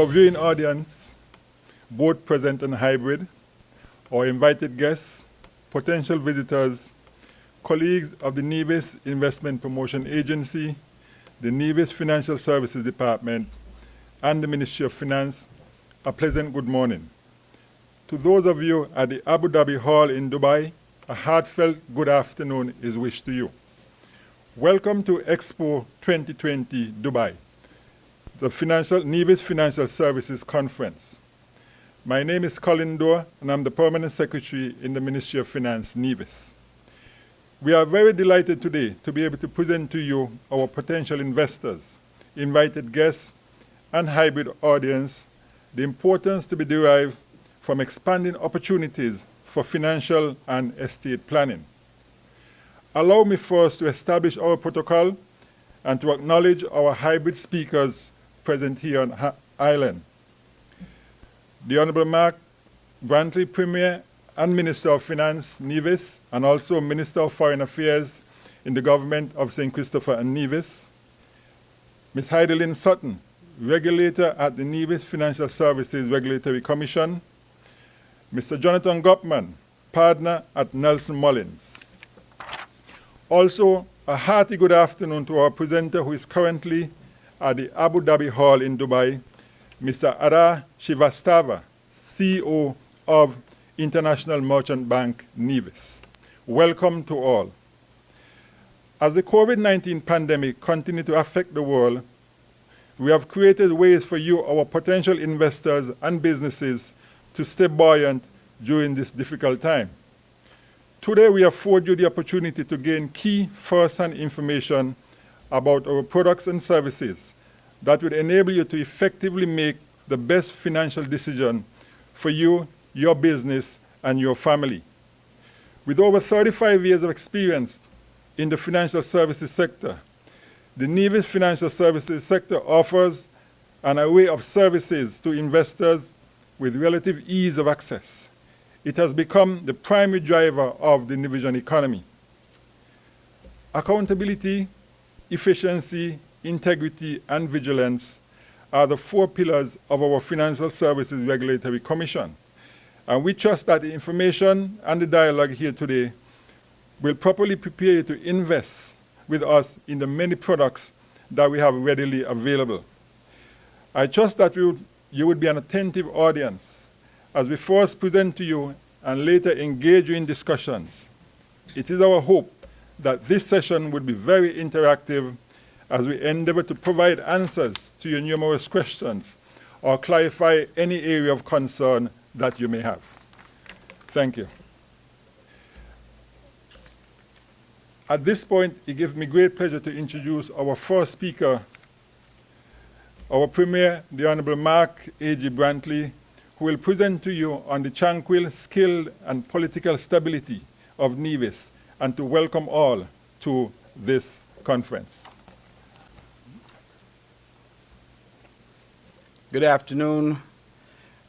our viewing audience, both present and hybrid, our invited guests, potential visitors, colleagues of the Nevis Investment Promotion Agency, the Nevis Financial Services Department, and the Ministry of Finance, a pleasant good morning. To those of you at the Abu Dhabi Hall in Dubai, a heartfelt good afternoon is wished to you. Welcome to Expo 2020 Dubai, the Nevis Financial Services Conference. My name is Colin Dorr, and I'm the Permanent Secretary in the Ministry of Finance, Nevis. We are very delighted today to be able to present to you our potential investors, invited guests, and hybrid audience, the importance to be derived from expanding opportunities for financial and estate planning. Allow me first to establish our protocol and to acknowledge our hybrid speakers present here on Island. The Honorable Mark Brantley, Premier and Minister of Finance, Nevis, and also Minister of Foreign Affairs in the government of St. Christopher and Nevis. Ms. Heidelin Sutton, Regulator at the Nevis Financial Services Regulatory Commission. Mr. Jonathan Gopman, Partner at Nelson Mullins. Also, a hearty good afternoon to our presenter who is currently at the Abu Dhabi Hall in Dubai, Mr. Ara Shivastava, CEO of International Merchant Bank, Nevis. Welcome to all. As the COVID-19 pandemic continues to affect the world, we have created ways for you, our potential investors and businesses, to stay buoyant during this difficult time. Today, we afford you the opportunity to gain key first-hand information about our products and services that would enable you to effectively make the best financial decision for you, your business, and your family. With over 35 years of experience in the financial services sector, the Nevis Financial Services sector offers an array of services to investors with relative ease of access. It has become the primary driver of the Nevisian economy. Accountability, efficiency, integrity, and vigilance are the 4 pillars of our Financial Services Regulatory Commission. And we trust that the information and the dialogue here today will properly prepare you to invest with us in the many products that we have readily available. I trust that you would be an attentive audience as we first present to you and later engage you in discussions. It is our hope that this session would be very interactive as we endeavor to provide answers to your numerous questions or clarify any area of concern that you may have. Thank you. At this point, it gives me great pleasure to introduce our first speaker, our Premier, the Honorable Mark A.G. Brantley, who will present to you on the tranquil, skilled, and political stability of Nevis, and to welcome all to this conference. Good afternoon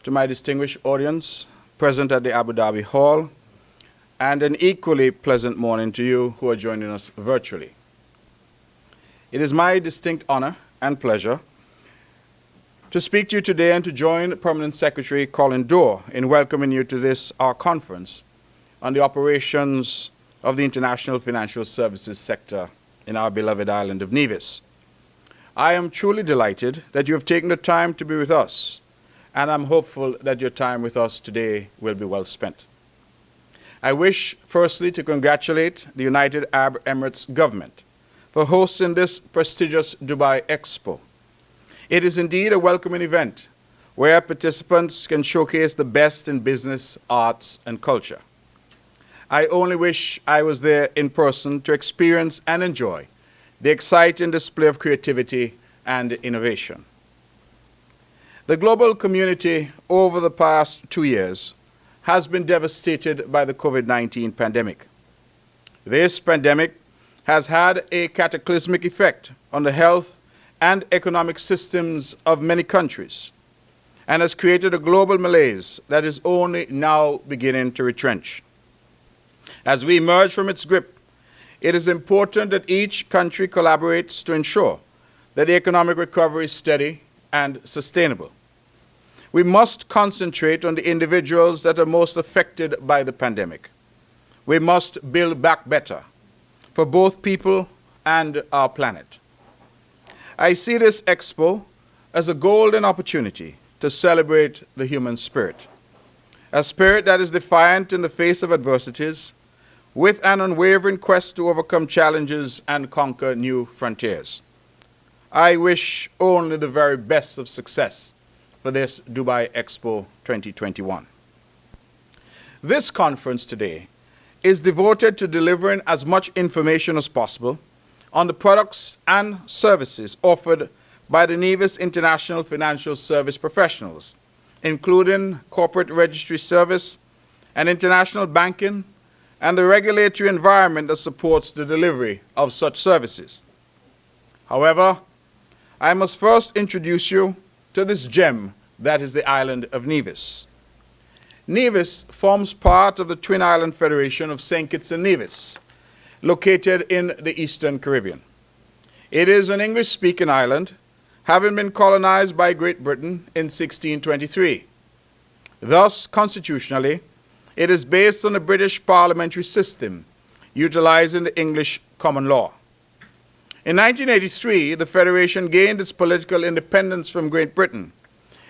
to my distinguished audience present at the Abu Dhabi Hall, and an equally pleasant morning to you who are joining us virtually. It is my distinct honor and pleasure to speak to you today and to join Permanent Secretary Colin Dorr in welcoming you to this, our conference on the operations of the international financial services sector in our beloved island of Nevis. I am truly delighted that you have taken the time to be with us, and I'm hopeful that your time with us today will be well spent. I wish, firstly, to congratulate the United Arab Emirates government for hosting this prestigious Dubai Expo. It is indeed a welcoming event where participants can showcase the best in business, arts, and culture. I only wish I was there in person to experience and enjoy the exciting display of creativity and innovation. The global community over the past 2 years has been devastated by the COVID-19 pandemic. This pandemic has had a cataclysmic effect on the health and economic systems of many countries, and has created a global malaise that is only now beginning to retrench. As we emerge from its grip, it is important that each country collaborates to ensure that the economic recovery is steady and sustainable. we must concentrate on the individuals that are most affected by the pandemic. We must build back better for both people and our planet. I see this expo as a golden opportunity to celebrate the human spirit, a spirit that is defiant in the face of adversities, with an unwavering quest to overcome challenges and conquer new frontiers. I wish only the very best of success for this Dubai Expo 2021. This conference today is devoted to delivering as much information as possible on the products and services offered by the Nevis International Financial Service Professionals, including corporate registry service and international banking, and the regulatory environment that supports the delivery of such services. However, I must first introduce you to this gem that is the island of Nevis. Nevis forms part of the Twin Island Federation of St. Kitts and Nevis, located in the Eastern Caribbean. It is an English-speaking island, having been colonized by Great Britain in 1623. Thus, constitutionally, it is based on the British parliamentary system, utilizing the English common law. In 1983, the Federation gained its political independence from Great Britain,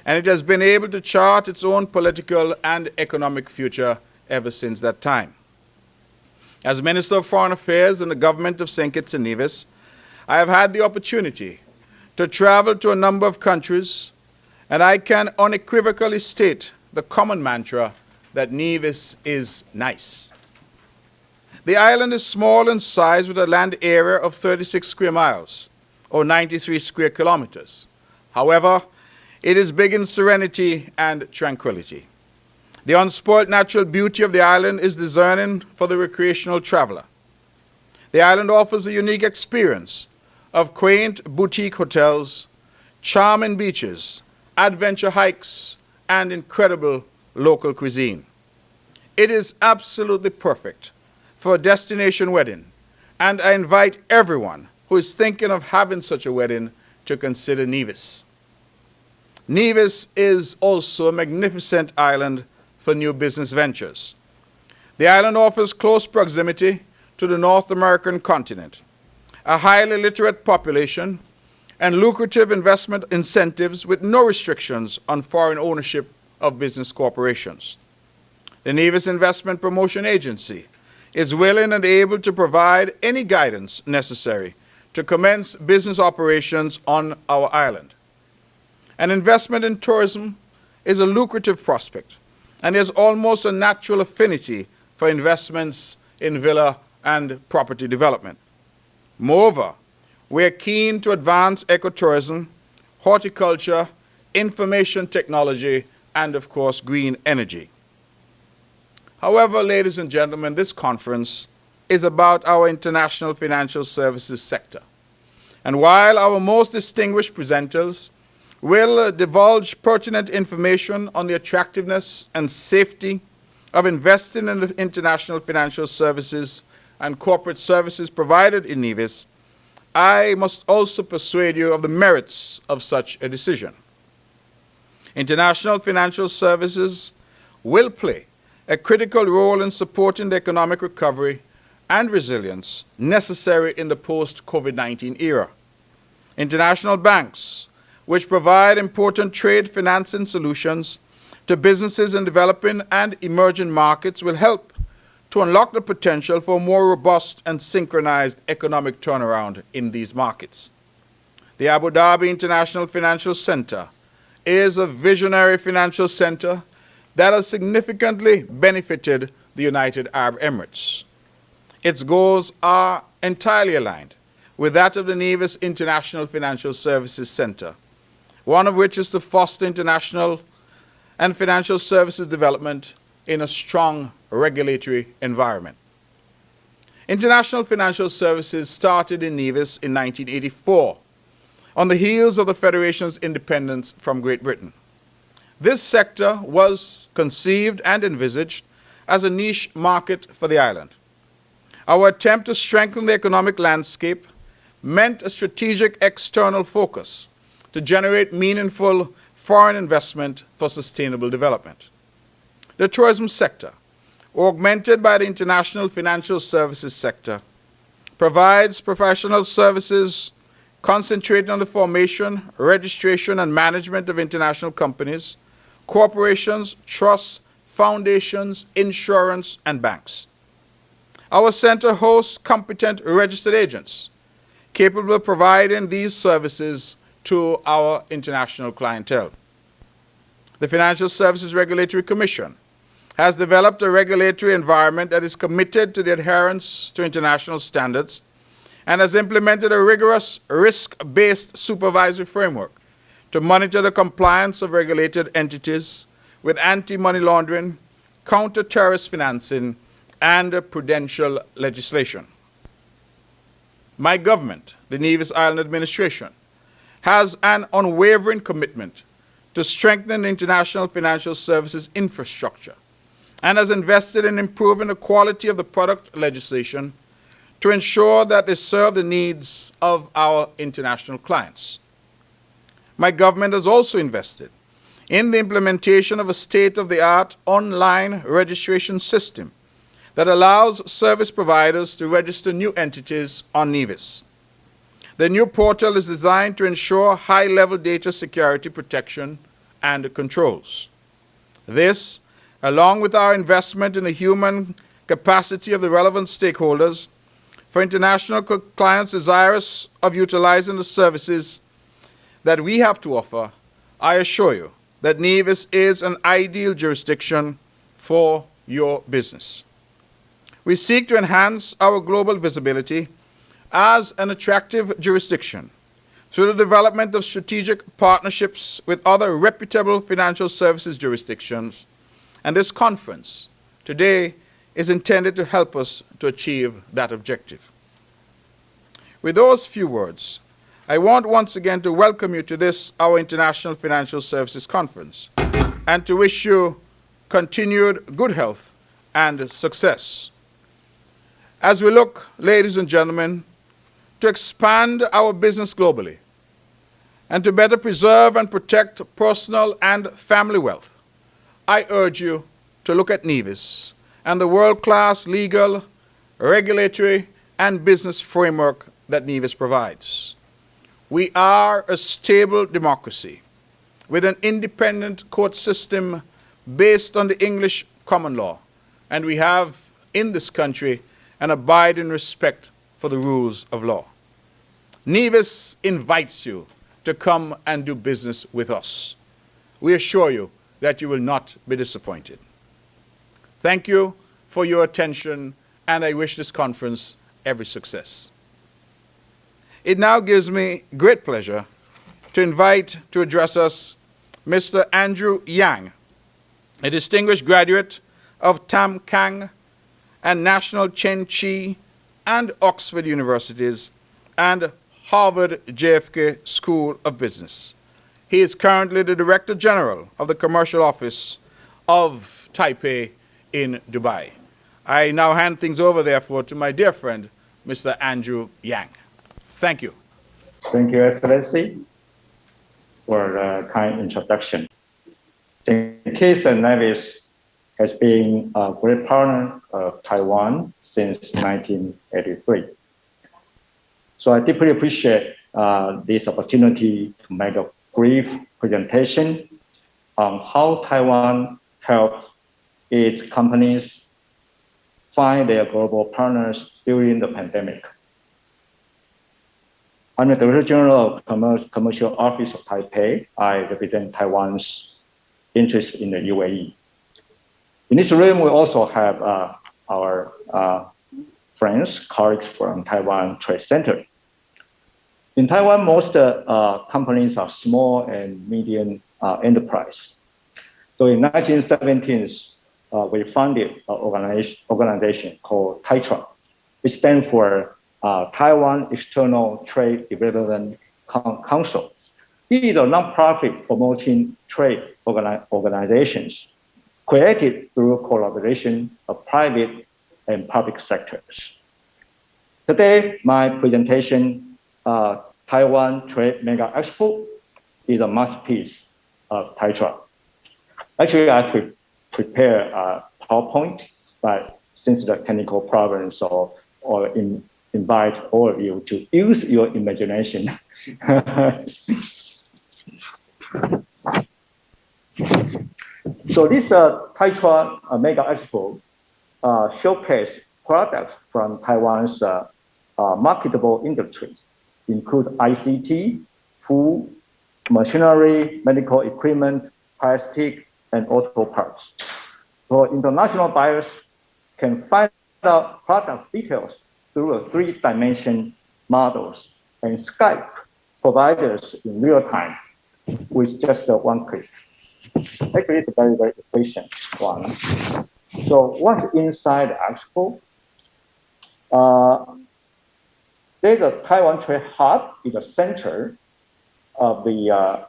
and it has been able to chart its own political and economic future ever since that time. As Minister of Foreign Affairs in the government of St. Kitts and Nevis, I have had the opportunity to travel to a number of countries, and I can unequivocally state the common mantra that Nevis is nice. The island is small in size with a land area of 36 square miles, or 93 square kilometers. However, it is big in serenity and tranquility. The unspoiled natural beauty of the island is discerning for the recreational traveler. The island offers a unique experience of quaint boutique hotels, charming beaches, adventure hikes, and incredible local cuisine. It is absolutely perfect for a destination wedding, and I invite everyone who is thinking of having such a wedding to consider Nevis. Nevis is also a magnificent island for new business ventures. The island offers close proximity to the North American continent, a highly literate population, and lucrative investment incentives with no restrictions on foreign ownership of business corporations. The Nevis Investment Promotion Agency is willing and able to provide any guidance necessary to commence business operations on our island. An investment in tourism is a lucrative prospect, and there's almost a natural affinity for investments in villa and property development. Moreover, we are keen to advance ecotourism, horticulture, information technology, and of course, green energy. However, ladies and gentlemen, this conference is about our international financial services sector. And while our most distinguished presenters will divulge pertinent information on the attractiveness and safety of investing in the international financial services and corporate services provided in Nevis, I must also persuade you of the merits of such a decision. International financial services will play a critical role in supporting the economic recovery and resilience necessary in the post-COVID-19 era. International banks, which provide important trade financing solutions to businesses in developing and emerging markets, will help to unlock the potential for a more robust and synchronized economic turnaround in these markets. The Abu Dhabi International Financial Center is a visionary financial center that has significantly benefited the United Arab Emirates. Its goals are entirely aligned with that of the Nevis International Financial Services Center, one of which is to foster international and financial services development in a strong regulatory environment. International financial services started in Nevis in 1984, on the heels of the Federation's independence from Great Britain. This sector was conceived and envisaged as a niche market for the island. Our attempt to strengthen the economic landscape meant a strategic external focus to generate meaningful foreign investment for sustainable development. The tourism sector, augmented by the international financial services sector, provides professional services concentrating on the formation, registration, and management of international companies, corporations, trusts, foundations, insurance, and banks. Our center hosts competent registered agents capable of providing these services to our international clientele. The Financial Services Regulatory Commission has developed a regulatory environment that is committed to the adherence to international standards and has implemented a rigorous risk-based supervisory framework to monitor the compliance of regulated entities with anti-money laundering, counter-terrorist financing, and prudential legislation. My government, the Nevis Island Administration, has an unwavering commitment to strengthen the international financial services infrastructure and has invested in improving the quality of the product legislation to ensure that they serve the needs of our international clients. My government has also invested in the implementation of a state-of-the-art online registration system that allows service providers to register new entities on Nevis. The new portal is designed to ensure high-level data security protection and controls. This, along with our investment in the human capacity of the relevant stakeholders, for international clients desirous of utilizing the services that we have to offer, I assure you that Nevis is an ideal jurisdiction for your business. We seek to enhance our global visibility as an attractive jurisdiction through the development of strategic partnerships with other reputable financial services jurisdictions, and this conference today is intended to help us to achieve that objective. With those few words, I want once again to welcome you to this, our International Financial Services Conference, and to wish you continued good health and success. As we look, ladies and gentlemen, to expand our business globally and to better preserve and protect personal and family wealth, I urge you to look at Nevis and the world-class legal, regulatory, and business framework that Nevis provides. We are a stable democracy with an independent court system based on the English common law, and we have in this country an abiding respect for the rules of law. Nevis invites you to come and do business with us. We assure you that you will not be disappointed. Thank you for your attention, and I wish this conference every success. It now gives me great pleasure to invite to address us Mr. Andrew Yang, a distinguished graduate of Tam Kang and National Chen Chi and Oxford Universities and Harvard JFK School of Business. He is currently the Director General of the Commercial Office of Taipei in Dubai. I now hand things over, therefore, to my dear friend, Mr. Andrew Yang. Thank you. Thank you, Excellency, for the kind introduction. Keith and Nevis has been a great partner of Taiwan since 1983. So I deeply appreciate this opportunity to make a brief presentation on how Taiwan helps its companies find their global partners during the pandemic. I'm the Director General of Commercial Office of Taipei. I represent Taiwan's interest in the UAE. In this room, we also have our friends, colleagues from Taiwan Trade Center. In Taiwan, most companies are small and medium enterprise. So in 1970s, we founded an organization called TAITRA, which stands for Taiwan External Trade Development Council. It is a nonprofit promoting trade organizations created through collaboration of private and public sectors. Today, my presentation, Taiwan Trade Mega Expo, is a masterpiece Taiwan. Actually, I prepare a PowerPoint, but since the technical problem, invite all of you to use your imagination. So this Taiwan Mega Expo showcase products from Taiwan's marketable industries, include ICT, food, machinery, medical equipment, plastic, and auto parts. So international buyers can find out product details through a 3-dimension models and Skype providers in real time with just one click. Actually, it's a very, very efficient one. So once inside the expo, there's a Taiwan Trade Hub in the center of the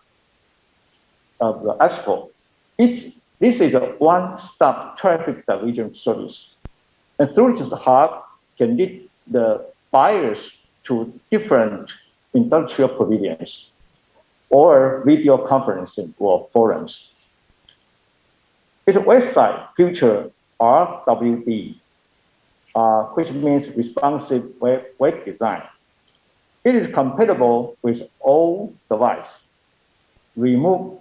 expo. This is a one-stop traffic division service. And through this hub can lead the buyers to different industrial pavilions or video conferencing or forums. Its website features RWD, which means responsive web design. It is compatible with all devices. Remove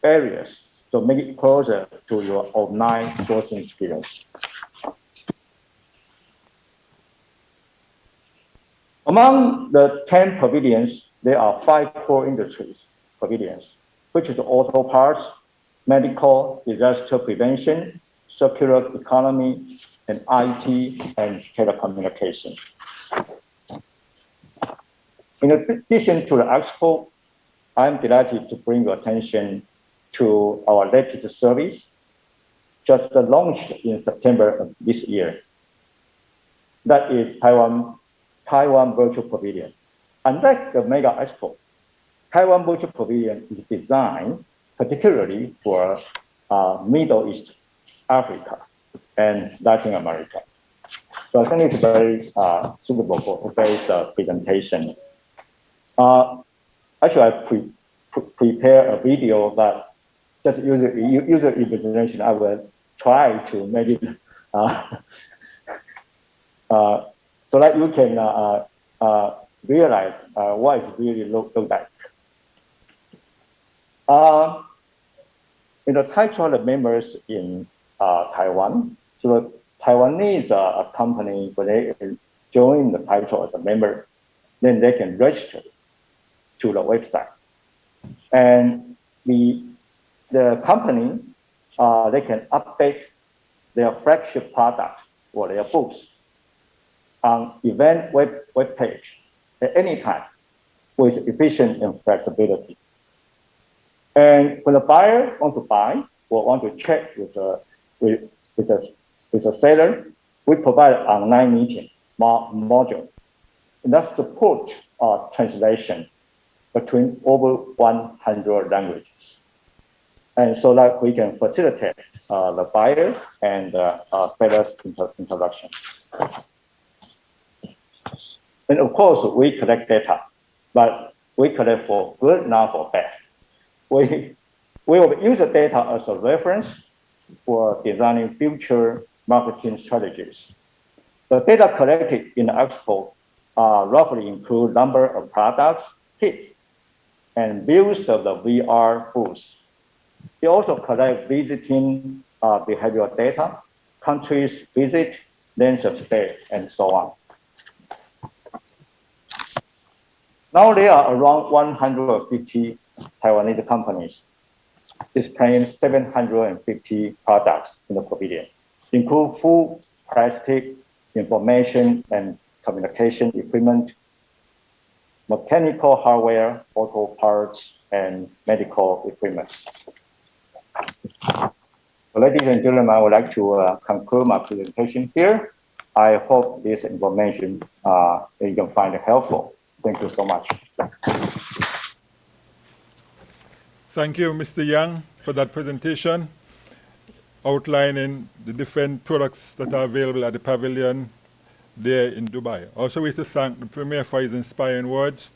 barriers to make it closer to your online sourcing experience. Among the 10 pavilions, there are 5 core industries pavilions, which is auto parts, medical, disaster prevention, circular economy, and IT and telecommunication. In addition to the expo, I'm delighted to bring your attention to our latest service, just launched in September of this year. That is Taiwan Virtual Pavilion. Unlike the Mega Expo, Taiwan Virtual Pavilion is designed particularly for Middle East, Africa, and Latin America. So I think it's very suitable for today's presentation. Actually, I prepare a video that just user imagination. I will try to make it so that you can realize what it really look like. Taiwan members in Taiwan, so the Taiwanese company, when they join the Taiwan as a member, then they can register to the website. And the company, they can update their flagship products or their books on event web page at any time with efficient and flexibility. And when the buyer wants to buy or want to check with a seller, we provide an online meeting module. And that supports translation between over 100 languages. And so that we can facilitate the buyer and seller's interaction. And of course, we collect data, but we collect for good, not for bad. We will use the data as a reference for designing future marketing strategies. The data collected in the expo roughly include number of products, hits, and views of the VR booths. It also collect visiting behavioral data, countries visit, length of stay, and so on. Now there are around 150 Taiwanese companies displaying 750 products in the pavilion, include food, plastic, information and communication equipment, mechanical hardware, auto parts, and medical equipment. So, ladies and gentlemen, I would like to conclude my presentation here. I hope this information you can find helpful. Thank you so much. Thank you, Mr. Yang, for that presentation, outlining the different products that are available at the pavilion there in Dubai. Also, we wish to thank the Premier for his inspiring words.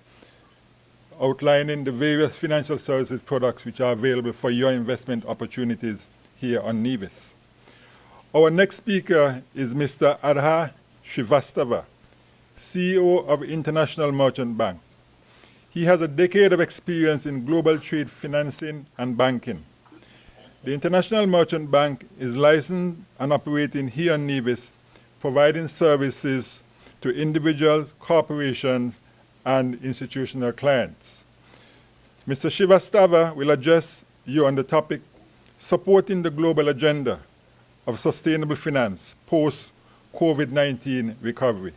outlining the various financial services products which are available for your investment opportunities here on Nevis. Our next speaker is Mr. Adha Srivastava, CEO of International Merchant Bank. He has a decade of experience in global trade financing and banking. The International Merchant Bank is licensed and operating here in Nevis, providing services to individuals, corporations, and institutional clients. Mr. Srivastava will address you on the topic, supporting the global agenda of sustainable finance post-COVID-19 recovery.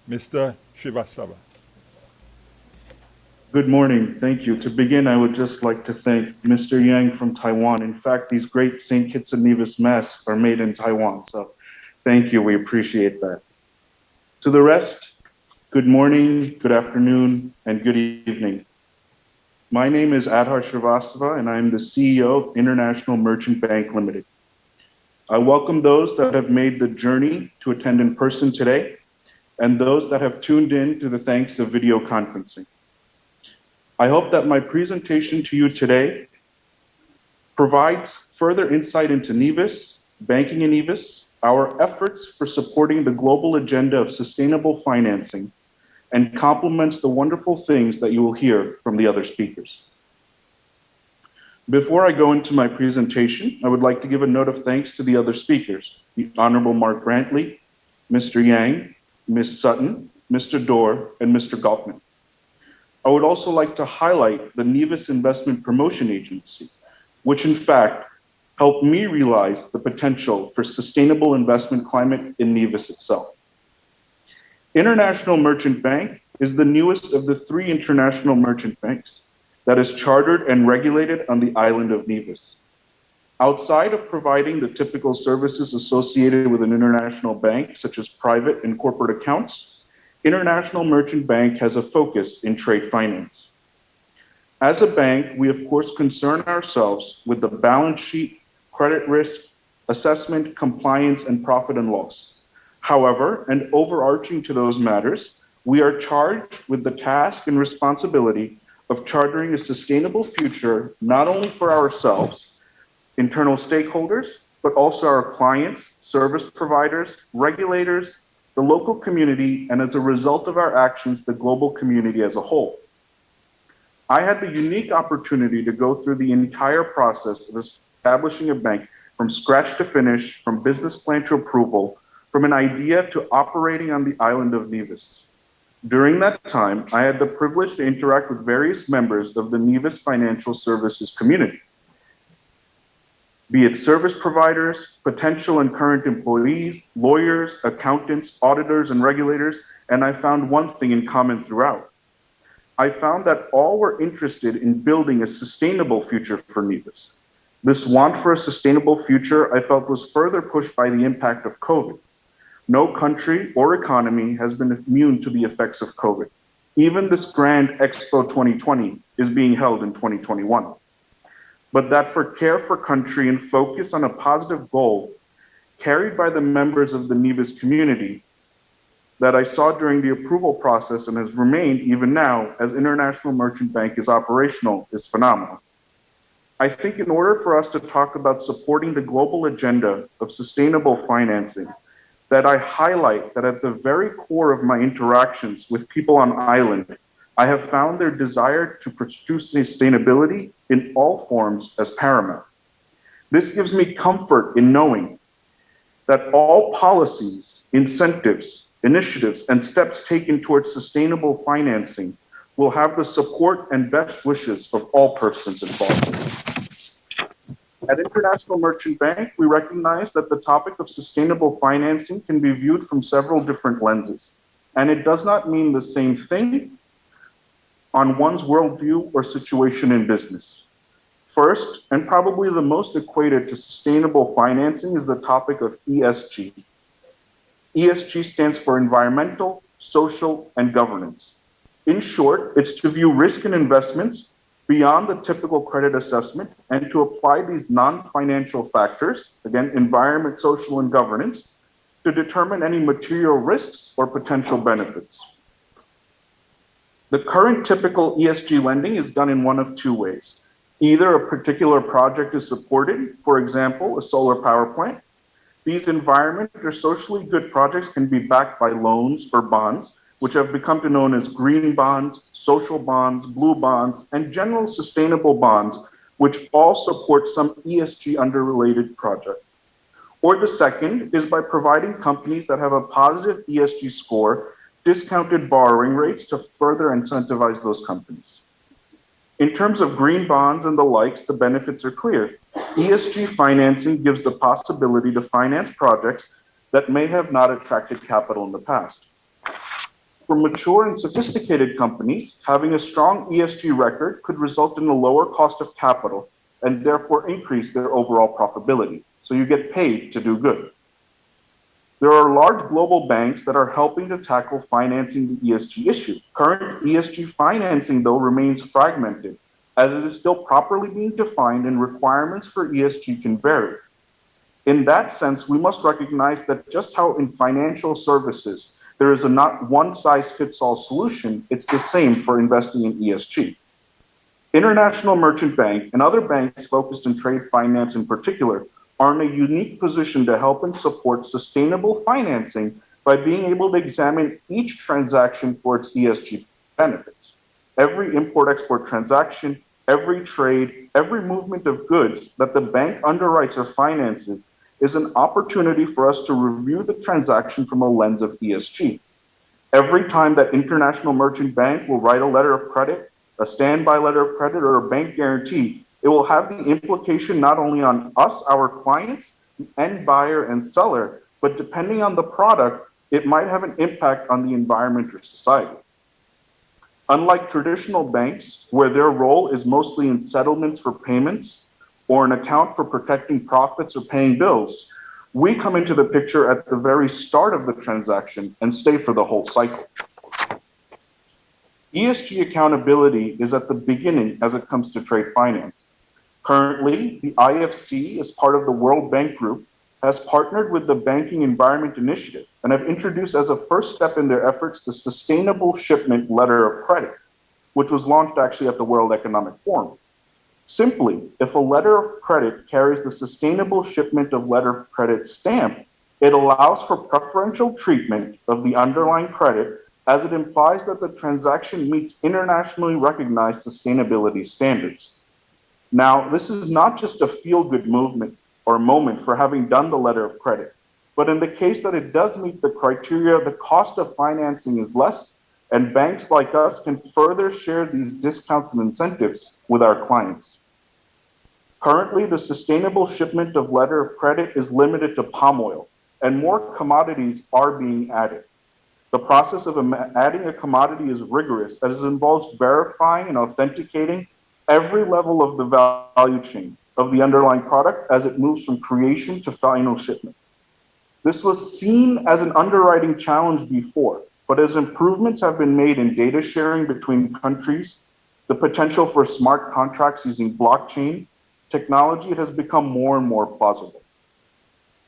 Mr. Srivastava. Good morning. Thank you. To begin, I would just like to thank Mr. Yang from Taiwan. In fact, these great St. Kitts and Nevis masks are made in Taiwan. So thank you. We appreciate that. To the rest, good morning, good afternoon, and good evening. My name is Adhar Srivastava, and I am the CEO of International Merchant Bank Limited. I welcome those that have made the journey to attend in person today, and those that have tuned in to the thanks of video conferencing. I hope that my presentation to you today provides further insight into Nevis, banking in Nevis, our efforts for supporting the global agenda of sustainable financing, and complements the wonderful things that you will hear from the other speakers. Before I go into my presentation, I would like to give a note of thanks to the other speakers, the Honorable Mark Brantley, Mr. Yang, Ms. Sutton, Mr. Dorr, and Mr. Galtman. I would also like to highlight the Nevis Investment Promotion Agency, which in fact helped me realize the potential for sustainable investment climate in Nevis itself. International Merchant Bank is the newest of the 3 international merchant banks that is chartered and regulated on the island of Nevis. Outside of providing the typical services associated with an international bank, such as private and corporate accounts, International Merchant Bank has a focus in trade finance. As a bank, we of course concern ourselves with the balance sheet, credit risk, assessment, compliance, and profit and loss. However, and overarching to those matters, we are charged with the task and responsibility of chartering a sustainable future, not only for ourselves, internal stakeholders, but also our clients, service providers, regulators, the local community, and as a result of our actions, the global community as a whole. I had the unique opportunity to go through the entire process of establishing a bank from scratch to finish, from business plan to approval, from an idea to operating on the island of Nevis. During that time, I had the privilege to interact with various members of the Nevis financial services community, be it service providers, potential and current employees, lawyers, accountants, auditors, and regulators, and I found one thing in common throughout. I found that all were interested in building a sustainable future for Nevis. This want for a sustainable future I felt was further pushed by the impact of COVID. No country or economy has been immune to the effects of COVID. Even this grand Expo 2020 is being held in 2021. But that for care for country and focus on a positive goal carried by the members of the Nevis community that I saw during the approval process and has remained even now as International Merchant Bank is operational is phenomenal. I think in order for us to talk about supporting the global agenda of sustainable financing, that I highlight that at the very core of my interactions with people on island, I have found their desire to pursue sustainability in all forms as paramount. This gives me comfort in knowing that all policies, incentives, initiatives, and steps taken towards sustainable financing will have the support and best wishes of all persons involved. At International Merchant Bank, we recognize that the topic of sustainable financing can be viewed from several different lenses, and it does not mean the same thing on one's worldview or situation in business. First, and probably the most equated to sustainable financing, is the topic of ESG. ESG stands for environmental, social, and governance. In short, it's to view risk in investments beyond the typical credit assessment and to apply these non-financial factors, again, environment, social, and governance, to determine any material risks or potential benefits. The current typical ESG lending is done in one of two ways. Either a particular project is supported, for example, a solar power plant. These environment or socially good projects can be backed by loans or bonds, which have become known as green bonds, social bonds, blue bonds, and general sustainable bonds, which all support some ESG underrelated project. Or the second is by providing companies that have a positive ESG score discounted borrowing rates to further incentivize those companies. In terms of green bonds and the likes, the benefits are clear. ESG financing gives the possibility to finance projects that may have not attracted capital in the past. For mature and sophisticated companies, having a strong ESG record could result in a lower cost of capital and therefore increase their overall profitability. So you get paid to do good. There are large global banks that are helping to tackle financing the ESG issue. Current ESG financing, though, remains fragmented, as it is still properly being defined and requirements for ESG can vary. In that sense, we must recognize that just how in financial services, there is a not one-size-fits-all solution, it's the same for investing in ESG. International Merchant Bank and other banks focused in trade finance in particular are in a unique position to help and support sustainable financing by being able to examine each transaction for its ESG benefits. Every import-export transaction, every trade, every movement of goods that the bank underwrites or finances is an opportunity for us to review the transaction from a lens of ESG. Every time that International Merchant Bank will write a letter of credit, a standby letter of credit, or a bank guarantee, it will have the implication not only on us, our clients, the end buyer and seller, but depending on the product, it might have an impact on the environment or society. Unlike traditional banks, where their role is mostly in settlements for payments or an account for protecting profits or paying bills, we come into the picture at the very start of the transaction and stay for the whole cycle. ESG accountability is at the beginning as it comes to trade finance. Currently, the IFC, as part of the World Bank Group, has partnered with the Banking Environment Initiative and have introduced as a first step in their efforts the Sustainable Shipment Letter of Credit, which was launched actually at the World Economic Forum. Simply, if a letter of credit carries the Sustainable Shipment of Letter of Credit stamp, it allows for preferential treatment of the underlying credit as it implies that the transaction meets internationally recognized sustainability standards. Now, this is not just a feel-good movement or moment for having done the letter of credit, but in the case that it does meet the criteria, the cost of financing is less, and banks like us can further share these discounts and incentives with our clients. Currently, the sustainable shipment of letter of credit is limited to palm oil, and more commodities are being added. The process of adding a commodity is rigorous, as it involves verifying and authenticating every level of the value chain of the underlying product as it moves from creation to final shipment. This was seen as an underwriting challenge before, but as improvements have been made in data sharing between countries, the potential for smart contracts using blockchain technology, it has become more and more plausible.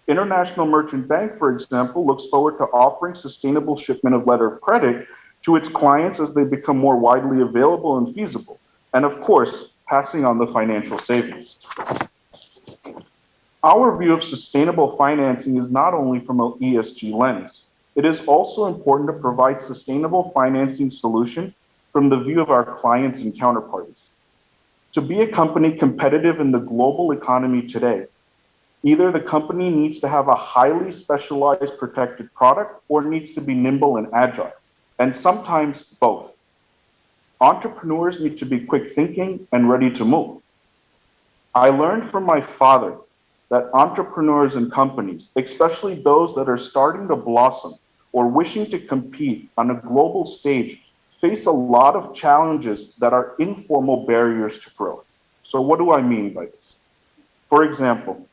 International Merchant Bank, for example, looks forward to offering sustainable shipment of letter of credit to its clients as they become more widely available and feasible, and of course, passing on the financial savings. Our view of sustainable financing is not only from an ESG lens, it is also important to provide sustainable financing solution from the view of our clients and counterparties. To be a company competitive in the global economy today, either the company needs to have a highly specialized protected product or needs to be nimble and agile, and sometimes both. Entrepreneurs need to be quick thinking and ready to move. I learned from my father that entrepreneurs and companies, especially those that are starting to blossom or wishing to compete on a global stage, face a lot of challenges that are informal barriers to growth. So what do I mean by this? For example,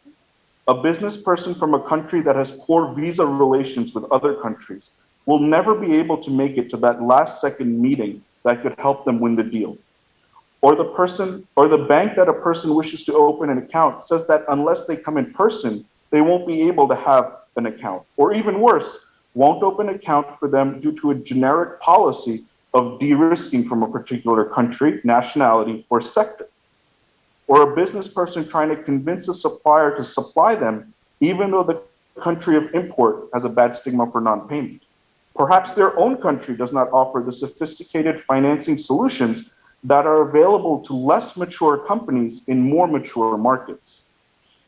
a business person from a country that has poor visa relations with other countries will never be able to make it to that last second meeting that could help them win the deal. Or the bank that a person wishes to open an account says that unless they come in person, they won't be able to have an account. Or even worse, won't open an account for them due to a generic policy of de-risking from a particular country, nationality, or sector. Or a business person trying to convince a supplier to supply them, even though the country of import has a bad stigma for non-payment. Perhaps their own country does not offer the sophisticated financing solutions that are available to less mature companies in more mature markets.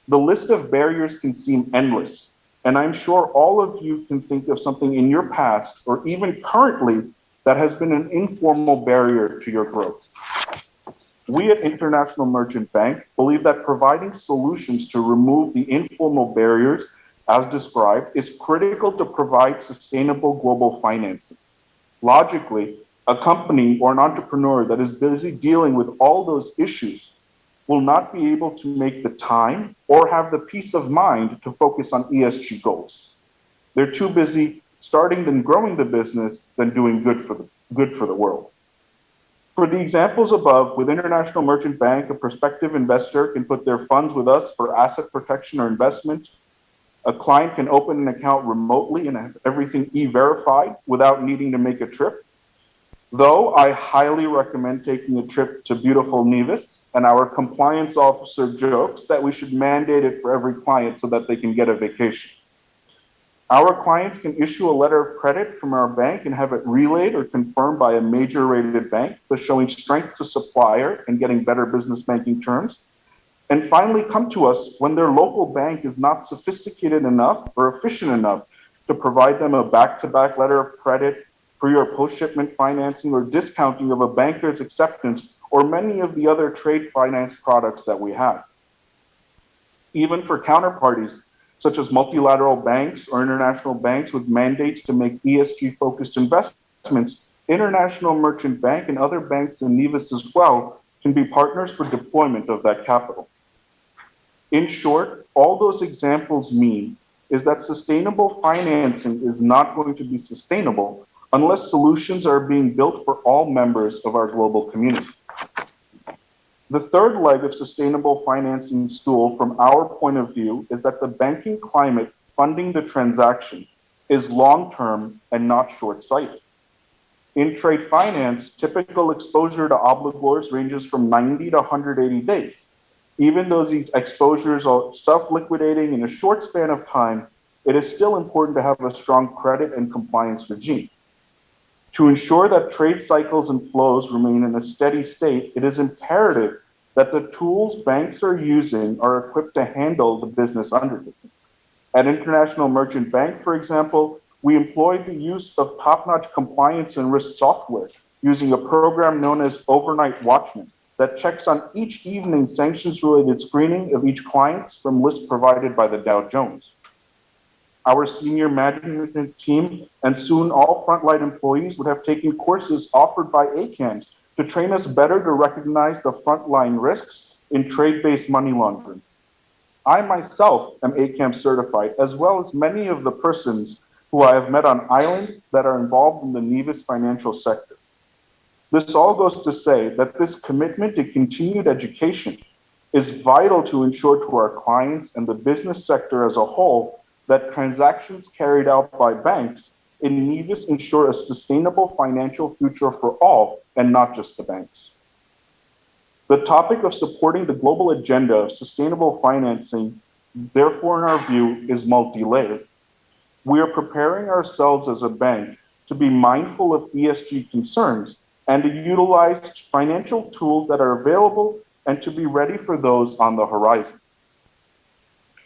The list of barriers can seem endless, and I'm sure all of you can think of something in your past or even currently that has been an informal barrier to your growth. We at International Merchant Bank believe that providing solutions to remove the informal barriers as described is critical to provide sustainable global financing. Logically, a company or an entrepreneur that is busy dealing with all those issues will not be able to make the time or have the peace of mind to focus on ESG goals. They're too busy starting and growing the business than doing good for the world. For the examples above, with International Merchant Bank, a prospective investor can put their funds with us for asset protection or investment. A client can open an account remotely and have everything e-verified without needing to make a trip. Though I highly recommend taking a trip to beautiful Nevis, and our compliance officer jokes that we should mandate it for every client so that they can get a vacation. Our clients can issue a letter of credit from our bank and have it relayed or confirmed by a major rated bank, thus showing strength to supplier and getting better business banking terms. And finally, come to us when their local bank is not sophisticated enough or efficient enough to provide them a back-to-back letter of credit, pre or post-shipment financing, or discounting of a banker's acceptance, or many of the other trade finance products that we have. Even for counterparties, such as multilateral banks or international banks with mandates to make ESG-focused investments, International Merchant Bank and other banks in Nevis as well can be partners for deployment of that capital. In short, all those examples mean is that sustainable financing is not going to be sustainable unless solutions are being built for all members of our global community. The third leg of sustainable financing stool from our point of view is that the banking climate funding the transaction is long-term and not short-sighted. In trade finance, typical exposure to obligors ranges from 90 to 180 days. Even though these exposures are self-liquidating in a short span of time, it is still important to have a strong credit and compliance regime. To ensure that trade cycles and flows remain in a steady state, it is imperative that the tools banks are using are equipped to handle the business undertaking. At International Merchant Bank, for example, we employed the use of top-notch compliance and risk software using a program known as Overnight Watchman that checks on each evening sanctions-related screening of each client from lists provided by the Dow Jones. Our senior management team and soon all frontline employees would have taken courses offered by ACAMS to train us better to recognize the frontline risks in trade-based money laundering. I myself am ACAMS certified, as well as many of the persons who I have met on island that are involved in the Nevis financial sector. This all goes to say that this commitment to continued education is vital to ensure to our clients and the business sector as a whole that transactions carried out by banks in Nevis ensure a sustainable financial future for all and not just the banks. The topic of supporting the global agenda of sustainable financing, therefore, in our view, is multi-layered. We are preparing ourselves as a bank to be mindful of ESG concerns and to utilize financial tools that are available and to be ready for those on the horizon.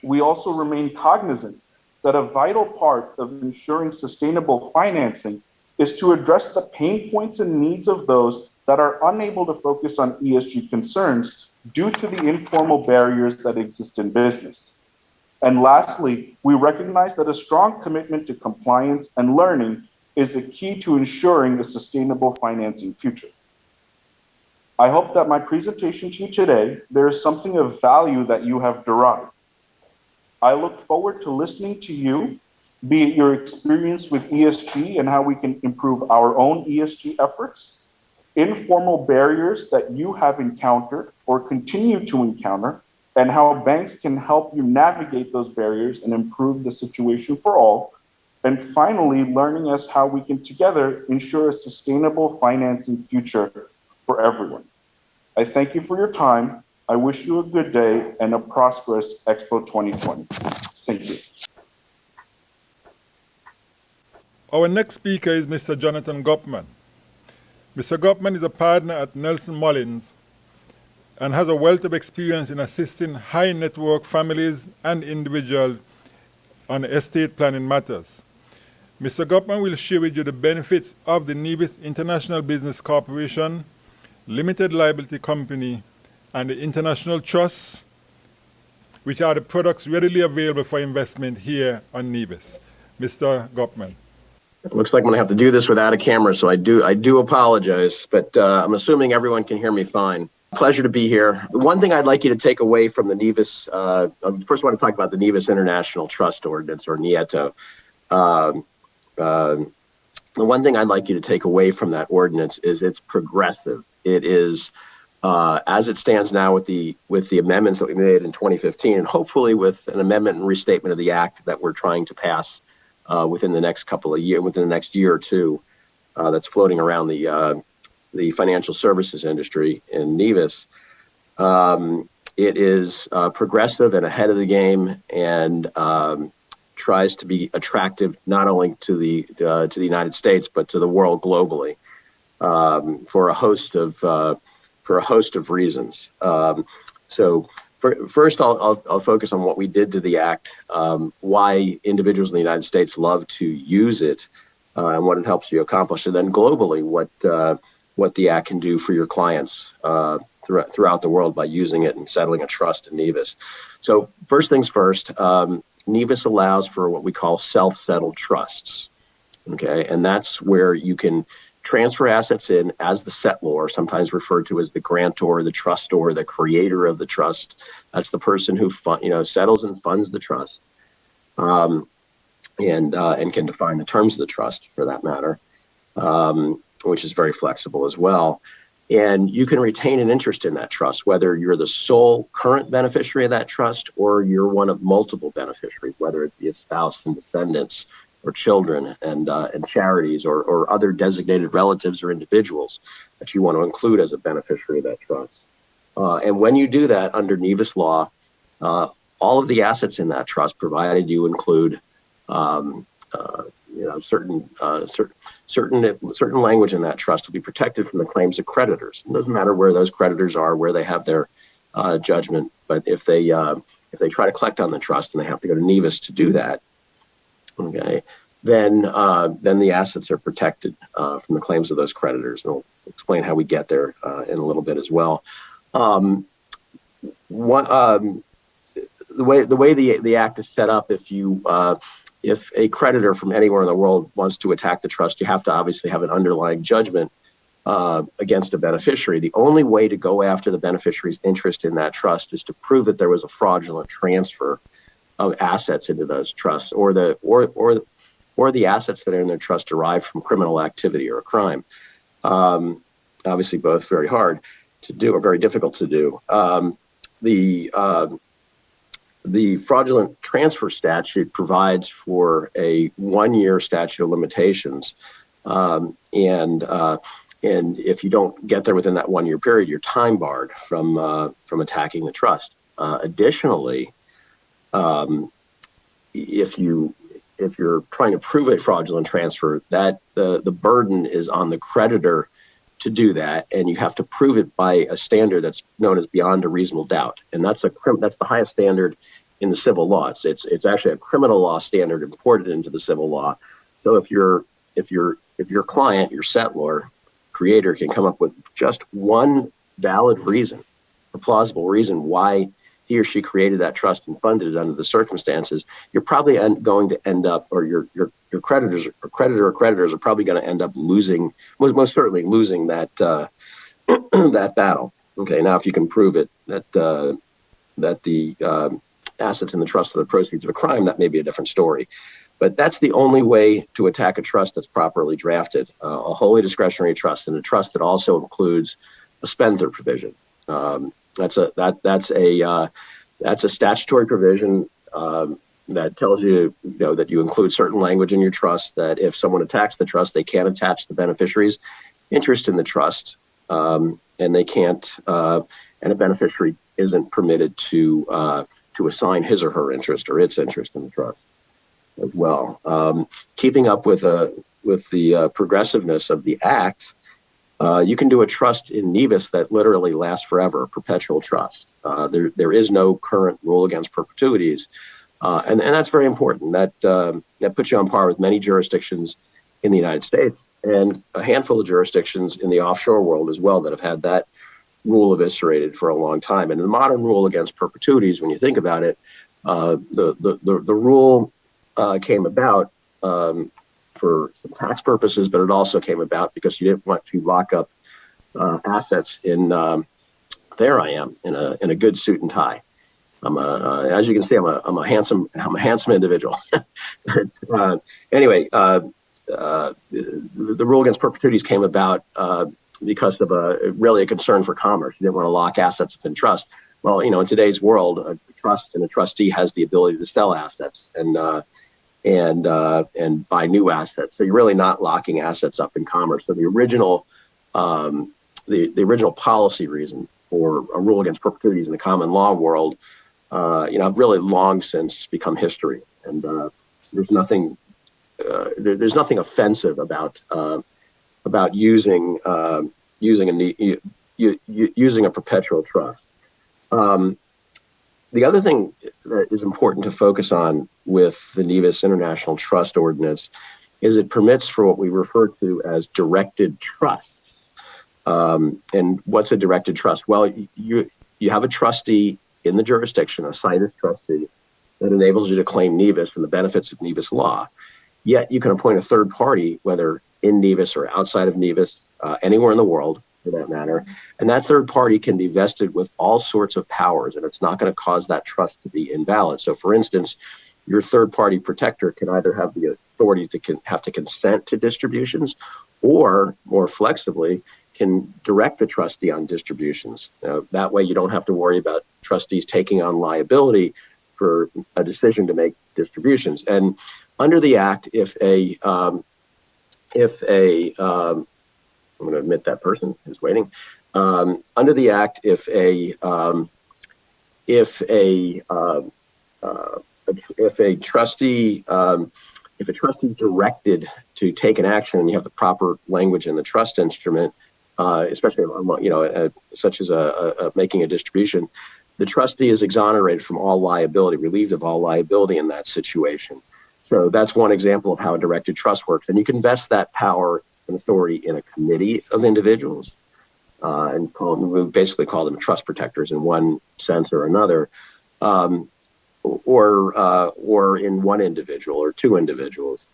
We also remain cognizant that a vital part of ensuring sustainable financing is to address the pain points and needs of those that are unable to focus on ESG concerns due to the informal barriers that exist in business. And lastly, we recognize that a strong commitment to compliance and learning is the key to ensuring a sustainable financing future. I hope that my presentation to you today, there is something of value that you have derived. I look forward to listening to you, be it your experience with ESG and how we can improve our own ESG efforts, informal barriers that you have encountered or continue to encounter, and how banks can help you navigate those barriers and improve the situation for all, And finally, learning us how we can together ensure a sustainable financing future for everyone. I thank you for your time. I wish you a good day and a prosperous Expo 2020. Thank you. Our next speaker is Mr. Jonathan Gopman. Mr. Gopman is a partner at Nelson Mullins and has a wealth of experience in assisting high net worth families and individuals on estate planning matters. Mr. Gopman will share with you the benefits of the Nevis International Business Corporation, Limited Liability Company, and the International Trusts, which are the products readily available for investment here on Nevis. Mr. Gopman. It looks like I'm going to have to do this without a camera, so I do apologize, but I'm assuming everyone can hear me fine. Pleasure to be here. The one thing I'd like you to take away from the Nevis, first I want to talk about the Nevis International Trust Ordinance, or NIETO. The one thing I'd like you to take away from that ordinance is it's progressive. It is, as it stands now with the amendments that we made in 2015, and hopefully with an amendment and restatement of the act that we're trying to pass within the next within the next year or two, that's floating around the financial services industry in Nevis. It is progressive and ahead of the game, and tries to be attractive not only to the United States but to the world globally, for a host of reasons. First, I'll focus on what we did to the act, why individuals in the United States love to use it, and what it helps you accomplish, and then globally what the act can do for your clients throughout the world by using it and settling a trust in Nevis. So first things first, Nevis allows for what we call self-settled trusts. Okay, and that's where you can transfer assets in as the settlor, sometimes referred to as the grantor, the trustor, the creator of the trust. That's the person who settles and funds the trust, and can define the terms of the trust for that matter, which is very flexible as well. And you can retain an interest in that trust, whether you're the sole current beneficiary of that trust or you're one of multiple beneficiaries, whether it be a spouse and descendants or children and charities or other designated relatives or individuals that you want to include as a beneficiary of that trust. And when you do that under Nevis law, all of the assets in that trust, provided you include certain language in that trust, will be protected from the claims of creditors. It doesn't matter where those creditors are, where they have their judgment, but if they try to collect on the trust and they have to go to Nevis to do that, okay, then the assets are protected from the claims of those creditors. And we'll explain how we get there in a little bit as well. The way the act is set up, if a creditor from anywhere in the world wants to attack the trust, you have to obviously have an underlying judgment against a beneficiary. The only way to go after the beneficiary's interest in that trust is to prove that there was a fraudulent transfer of assets into those trusts, or the assets that are in their trust derived from criminal activity or a crime. Obviously, both very hard to do or very difficult to do. The fraudulent transfer statute provides for a 1-year statute of limitations, and if you don't get there within that 1-year period, you're time barred from attacking the trust. Additionally, if you're trying to prove a fraudulent transfer, that the burden is on the creditor to do that, and you have to prove it by a standard that's known as beyond a reasonable doubt, and that's the highest standard in the civil law. It's actually a criminal law standard imported into the civil law. So if your client, your settlor, creator, can come up with just one valid reason, a plausible reason why he or she created that trust and funded it under the circumstances, you're probably going to end up, or your creditors or creditors are probably going to end up losing, most certainly losing that that battle. Okay, now if you can prove it that the assets in the trust are the proceeds of a crime, that may be a different story. But that's the only way to attack a trust that's properly drafted, a wholly discretionary trust, and a trust that also includes a spendthrift provision. That's a statutory provision that tells you, that you include certain language in your trust, that if someone attacks the trust, they can't attach the beneficiary's interest in the trust, and they can't, and a beneficiary isn't permitted to assign his or her interest or its interest in the trust as well. Keeping up with the progressiveness of the Act, you can do a trust in Nevis that literally lasts forever, a perpetual trust. There is no current rule against perpetuities, and that's very important. That puts you on par with many jurisdictions in the United States and a handful of jurisdictions in the offshore world as well that have had that rule eviscerated for a long time. And the modern rule against perpetuities, when you think about it, the rule came about for tax purposes, but it also came about because you didn't want to lock up assets in. There I am in a good suit and tie. As you can see, I'm a handsome individual. Anyway, the rule against perpetuities came about because of a concern for commerce. You didn't want to lock assets up in trust. Well, in today's world, a trust and a trustee has the ability to sell assets and buy new assets. So you're really not locking assets up in commerce. So the original policy reason for a rule against perpetuities in the common law world, have really long since become history. And there's nothing offensive about using a perpetual trust. The other thing that is important to focus on with the Nevis International Trust Ordinance is it permits for what we refer to as directed trusts. And what's a directed trust? Well, you have a trustee in the jurisdiction, a situs trustee, that enables you to claim Nevis and the benefits of Nevis law. Yet you can appoint a third party, whether in Nevis or outside of Nevis, anywhere in the world for that matter. And that third party can be vested with all sorts of powers, and it's not going to cause that trust to be invalid. So for instance, your third party protector can either have the authority to have to consent to distributions, or more flexibly, can direct the trustee on distributions. That way you don't have to worry about trustees taking on liability for a decision to make distributions. And under the Act, I'm going to admit that person is waiting. Under the Act, if a trustee is directed to take an action and you have the proper language in the trust instrument, especially such as making a distribution, the trustee is exonerated from all liability, relieved of all liability in that situation. So that's one example of how a directed trust works. And you can vest that power and authority in a committee of individuals, and we basically call them trust protectors in one sense or another, or in one individual or two individuals.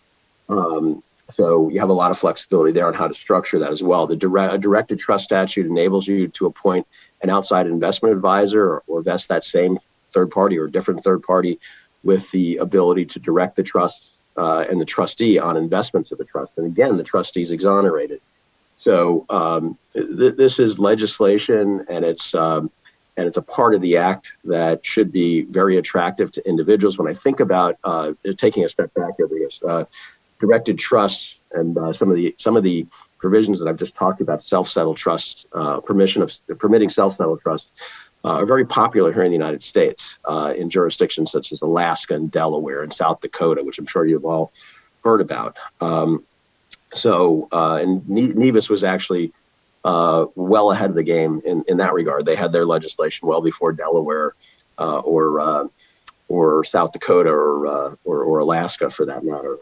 So you have a lot of flexibility there on how to structure that as well. A directed trust statute enables you to appoint an outside investment advisor or vest that same third party or different third party with the ability to direct the trust and the trustee on investments of the trust. And again, the trustee is exonerated. So this is legislation, and it's a part of the Act that should be very attractive to individuals. When I think about taking a step back here, because directed trusts and some of the provisions that I've just talked about, self-settled trusts, permitting self-settled trusts, are very popular here in the United States in jurisdictions such as Alaska and Delaware and South Dakota, which I'm sure you've all heard about. And Nevis was actually well ahead of the game in that regard. They had their legislation well before Delaware or South Dakota or Alaska, for that matter,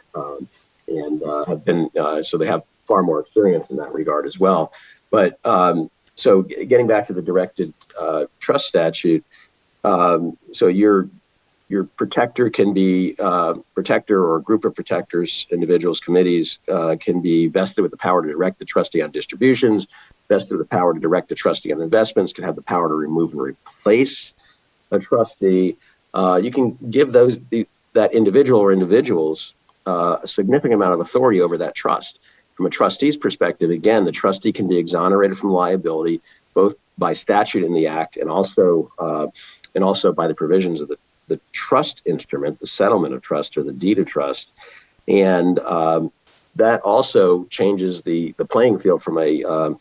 and have been so they have far more experience in that regard as well. But so getting back to the directed trust statute, so your protector can be protector or a group of protectors, individuals, committees can be vested with the power to direct the trustee on distributions, vested with the power to direct the trustee on investments, can have the power to remove and replace a trustee. You can give that individual or individuals a significant amount of authority over that trust. From a trustee's perspective, again, the trustee can be exonerated from liability, both by statute in the Act and also by the provisions of the trust instrument, the settlement of trust or the deed of trust. And that also changes the playing field from a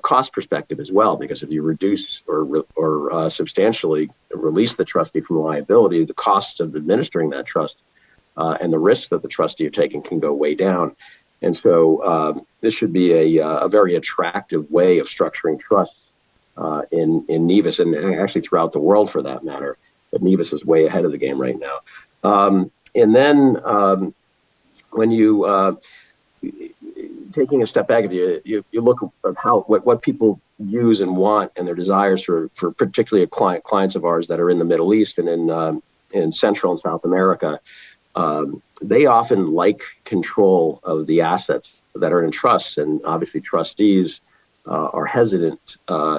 cost perspective as well, because if you reduce or substantially release the trustee from liability, the cost of administering that trust and the risks that the trustee are taking can go way down. And so this should be a very attractive way of structuring trusts in Nevis, and actually throughout the world for that matter. But Nevis is way ahead of the game right now. And then when you taking a step back, if you look at what people use and want and their desires for particularly clients of ours that are in the Middle East and in Central and South America, they often like control of the assets that are in trusts, and obviously trustees are hesitant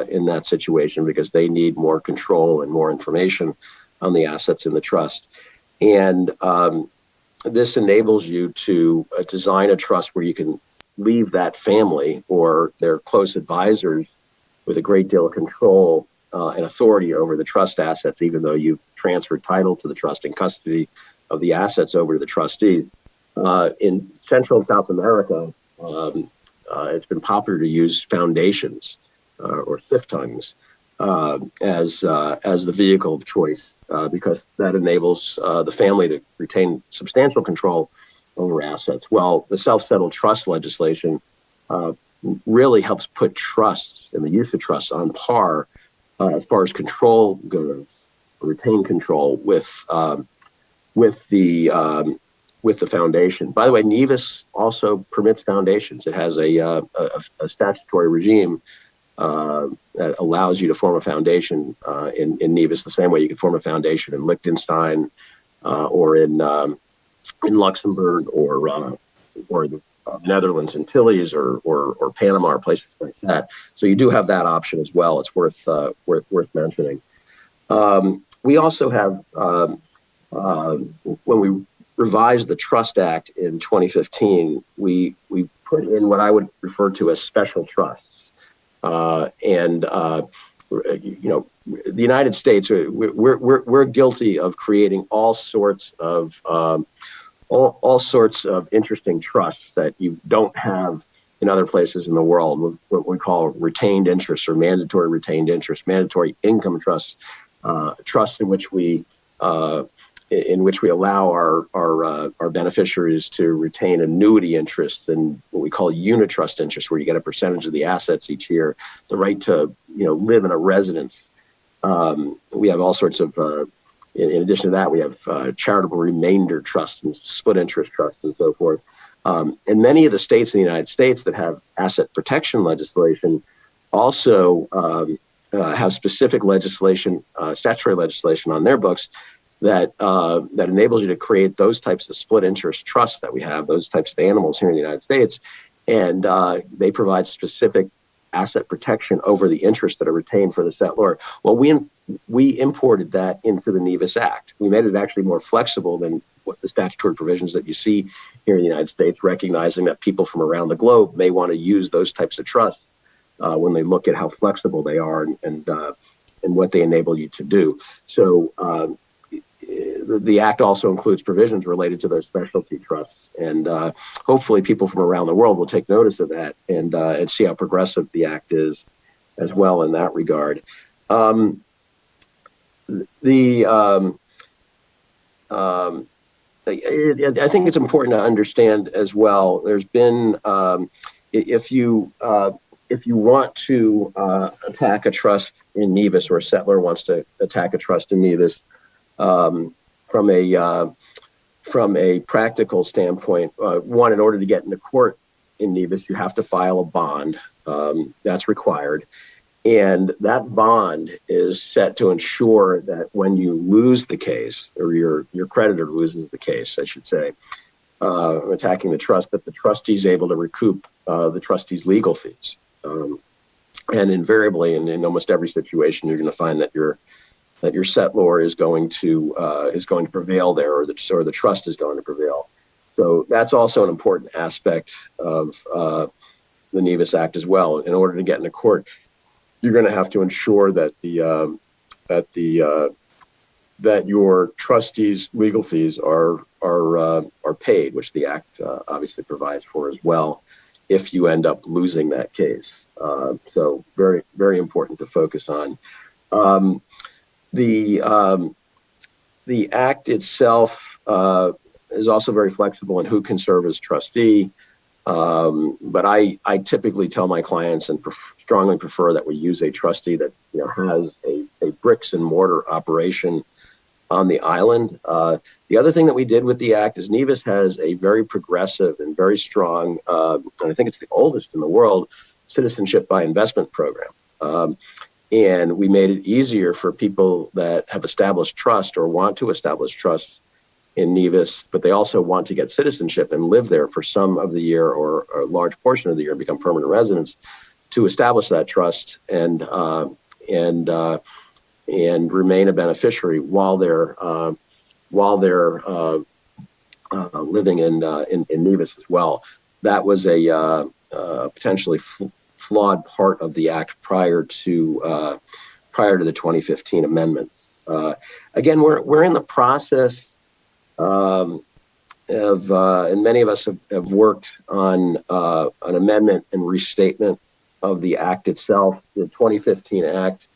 in that situation because they need more control and more information on the assets in the trust. And this enables you to design a trust where you can leave that family or their close advisors with a great deal of control and authority over the trust assets, even though you've transferred title to the trust and custody of the assets over to the trustee. In Central and South America, it's been popular to use foundations or thiftungs as the vehicle of choice because that enables the family to retain substantial control over assets. Well, the self-settled trust legislation really helps put trusts and the use of trusts on par as far as control goes, retain control with the foundation. By the way, Nevis also permits foundations. It has a statutory regime that allows you to form a foundation in Nevis the same way you can form a foundation in Liechtenstein or in Luxembourg or the Netherlands, Antilles, or Panama, or places like that. So you do have that option as well. It's worth mentioning. We also have when we revised the Trust Act in 2015, we put in what I would refer to as special trusts. The United States, we're guilty of creating all sorts of interesting trusts that you don't have in other places in the world. What we call retained interest or mandatory retained interest, mandatory income trusts, trusts in which we allow our beneficiaries to retain annuity interest and what we call unit trust interest, where you get a percentage of the assets each year, the right to live in a residence. We have all sorts of, in addition to that, we have charitable remainder trusts and split interest trusts and so forth. And many of the states in the United States that have asset protection legislation also have specific legislation, statutory legislation on their books that enables you to create those types of split interest trusts that we have, those types of animals here in the United States. And they provide specific asset protection over the interests that are retained for the settlor. Well, we imported that into the Nevis Act. We made it actually more flexible than what the statutory provisions that you see here in the United States, recognizing that people from around the globe may want to use those types of trusts when they look at how flexible they are and what they enable you to do. So the Act also includes provisions related to those specialty trusts. And hopefully people from around the world will take notice of that and see how progressive the Act is as well in that regard. I think it's important to understand as well, there's been, if you want to attack a trust in Nevis, or a settlor wants to attack a trust in Nevis, from a practical standpoint, one, in order to get into court in Nevis, you have to file a bond. That's required. And that bond is set to ensure that when you lose the case, or your creditor loses the case, I should say, attacking the trust, that the trustee is able to recoup the trustee's legal fees. And invariably, in almost every situation, you're going to find that your settlor is going to prevail there, or the trust is going to prevail. So that's also an important aspect of the Nevis Act as well. In order to get into court, you're going to have to ensure that the that your trustees' legal fees are paid, which the Act obviously provides for as well, if you end up losing that case. So very, very important to focus on. The Act itself is also very flexible in who can serve as trustee. But I typically tell my clients and strongly prefer that we use a trustee that has a bricks and mortar operation on the island. The other thing that we did with the Act is Nevis has a very progressive and very strong, and I think it's the oldest in the world, citizenship by investment program. And we made it easier for people that have established trust or want to establish trust in Nevis, but they also want to get citizenship and live there for some of the year or a large portion of the year and become permanent residents, to establish that trust and remain a beneficiary while they're living in Nevis as well. That was a potentially flawed part of the Act prior to the 2015 amendments. Again, we're in the process and many of us have worked on an amendment and restatement of the Act itself. The 2015 Act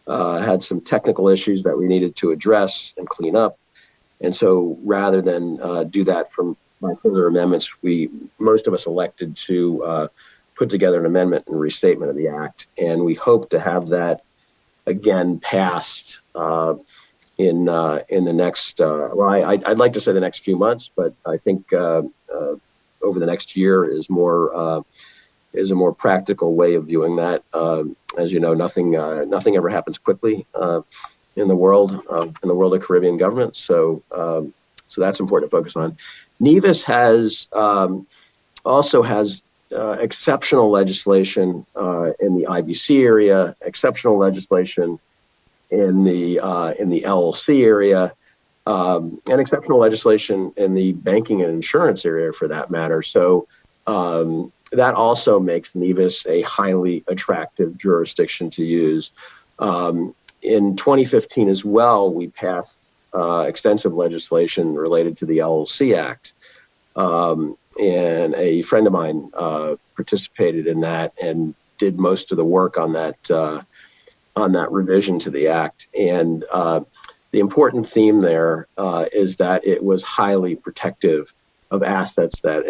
had some technical issues that we needed to address and clean up. And so rather than do that by further amendments, most of us elected to put together an amendment and restatement of the Act. And we hope to have that again passed in the next, I'd like to say the next few months, but I think over the next year is a more practical way of viewing that. As you know, nothing ever happens quickly in the world of Caribbean government. So that's important to focus on. Nevis also has exceptional legislation in the IBC area, exceptional legislation in the LLC area, and exceptional legislation in the banking and insurance area, for that matter. So that also makes Nevis a highly attractive jurisdiction to use. In 2015 as well, we passed extensive legislation related to the LLC Act. And a friend of mine participated in that and did most of the work on that revision to the Act. And the important theme there is that it was highly protective of assets that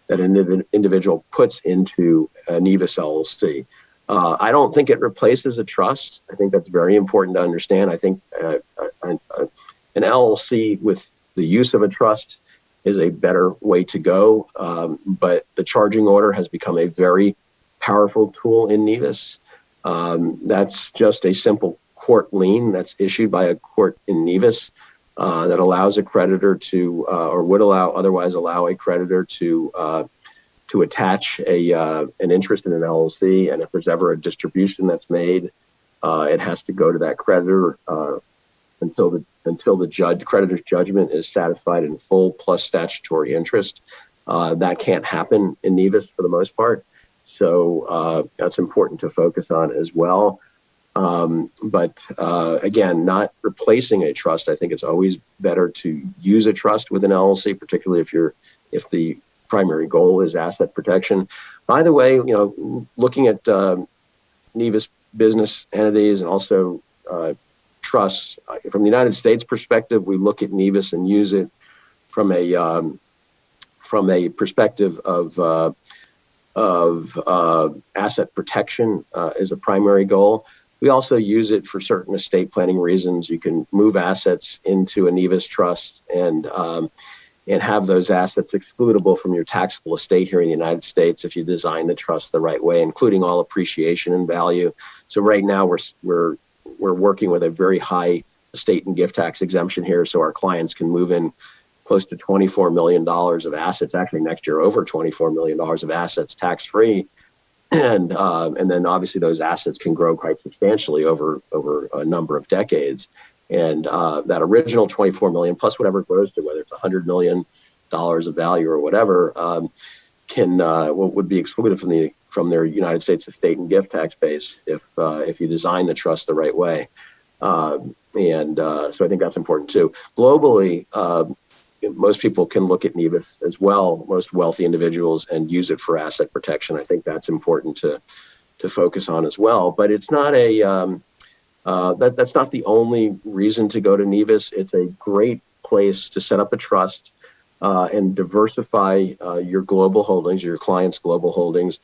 an individual puts into a Nevis LLC. I don't think it replaces a trust. I think that's very important to understand. I think an LLC with the use of a trust is a better way to go. But the charging order has become a very powerful tool in Nevis. That's just a simple court lien that's issued by a court in Nevis that allows a creditor to, or would otherwise allow a creditor to attach an interest in an LLC. And if there's ever a distribution that's made, it has to go to that creditor until the creditor's judgment is satisfied in full plus statutory interest. That can't happen in Nevis for the most part. So that's important to focus on as well. But again, not replacing a trust. I think it's always better to use a trust with an LLC, particularly if the primary goal is asset protection. By the way, looking at Nevis business entities and also trusts from the United States perspective, we look at Nevis and use it from a perspective of asset protection as a primary goal. We also use it for certain estate planning reasons. You can move assets into a Nevis trust and have those assets excludable from your taxable estate here in the United States if you design the trust the right way, including all appreciation and value. So right now we're working with a very high estate and gift tax exemption here, so our clients can move in close to $24 million of assets, actually next year over $24 million of assets tax-free. And then obviously those assets can grow quite substantially over a number of decades. And that original 24 million plus whatever it grows to, whether it's $100 million of value or whatever, would be excluded from their United States estate and gift tax base if you design the trust the right way. So I think that's important too. Globally, most people can look at Nevis as well, most wealthy individuals, and use it for asset protection. I think that's important to focus on as well. But it's not that's not the only reason to go to Nevis. It's a great place to set up a trust and diversify your global holdings, your clients' global holdings.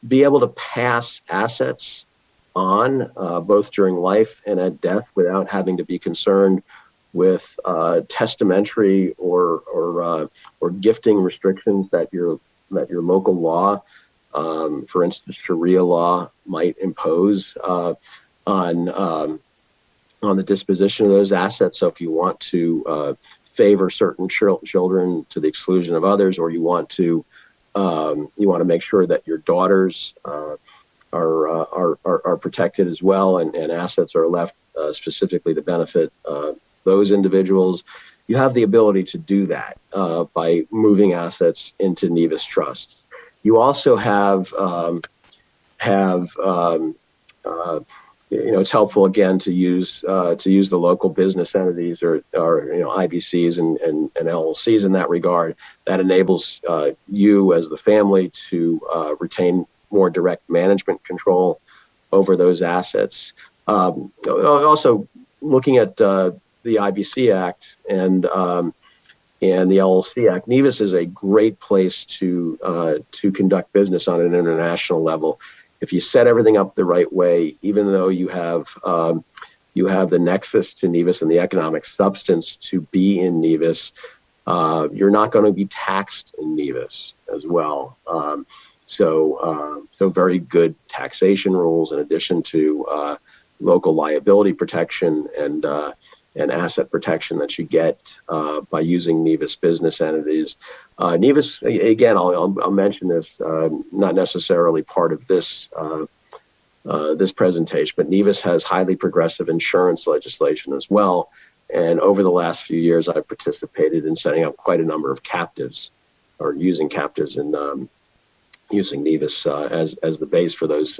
Be able to pass assets on both during life and at death without having to be concerned with testamentary or gifting restrictions that your local law, for instance, Sharia law, might impose on the disposition of those assets. So if you want to favor certain children to the exclusion of others, or you want to make sure that your daughters are protected as well, and assets are left specifically to benefit those individuals, you have the ability to do that by moving assets into Nevis trusts. You also it's helpful again to use the local business entities or IBCs and LLCs in that regard. That enables you as the family to retain more direct management control over those assets. Also, looking at the IBC Act and the LLC Act, Nevis is a great place to conduct business on an international level. If you set everything up the right way, even though you have the nexus to Nevis and the economic substance to be in Nevis, you're not going to be taxed in Nevis as well. So very good taxation rules in addition to local liability protection and asset protection that you get by using Nevis business entities. Nevis, again, I'll mention this, not necessarily part of this presentation, but Nevis has highly progressive insurance legislation as well. And over the last few years, I've participated in setting up quite a number of captives, or using captives and using Nevis as the base for those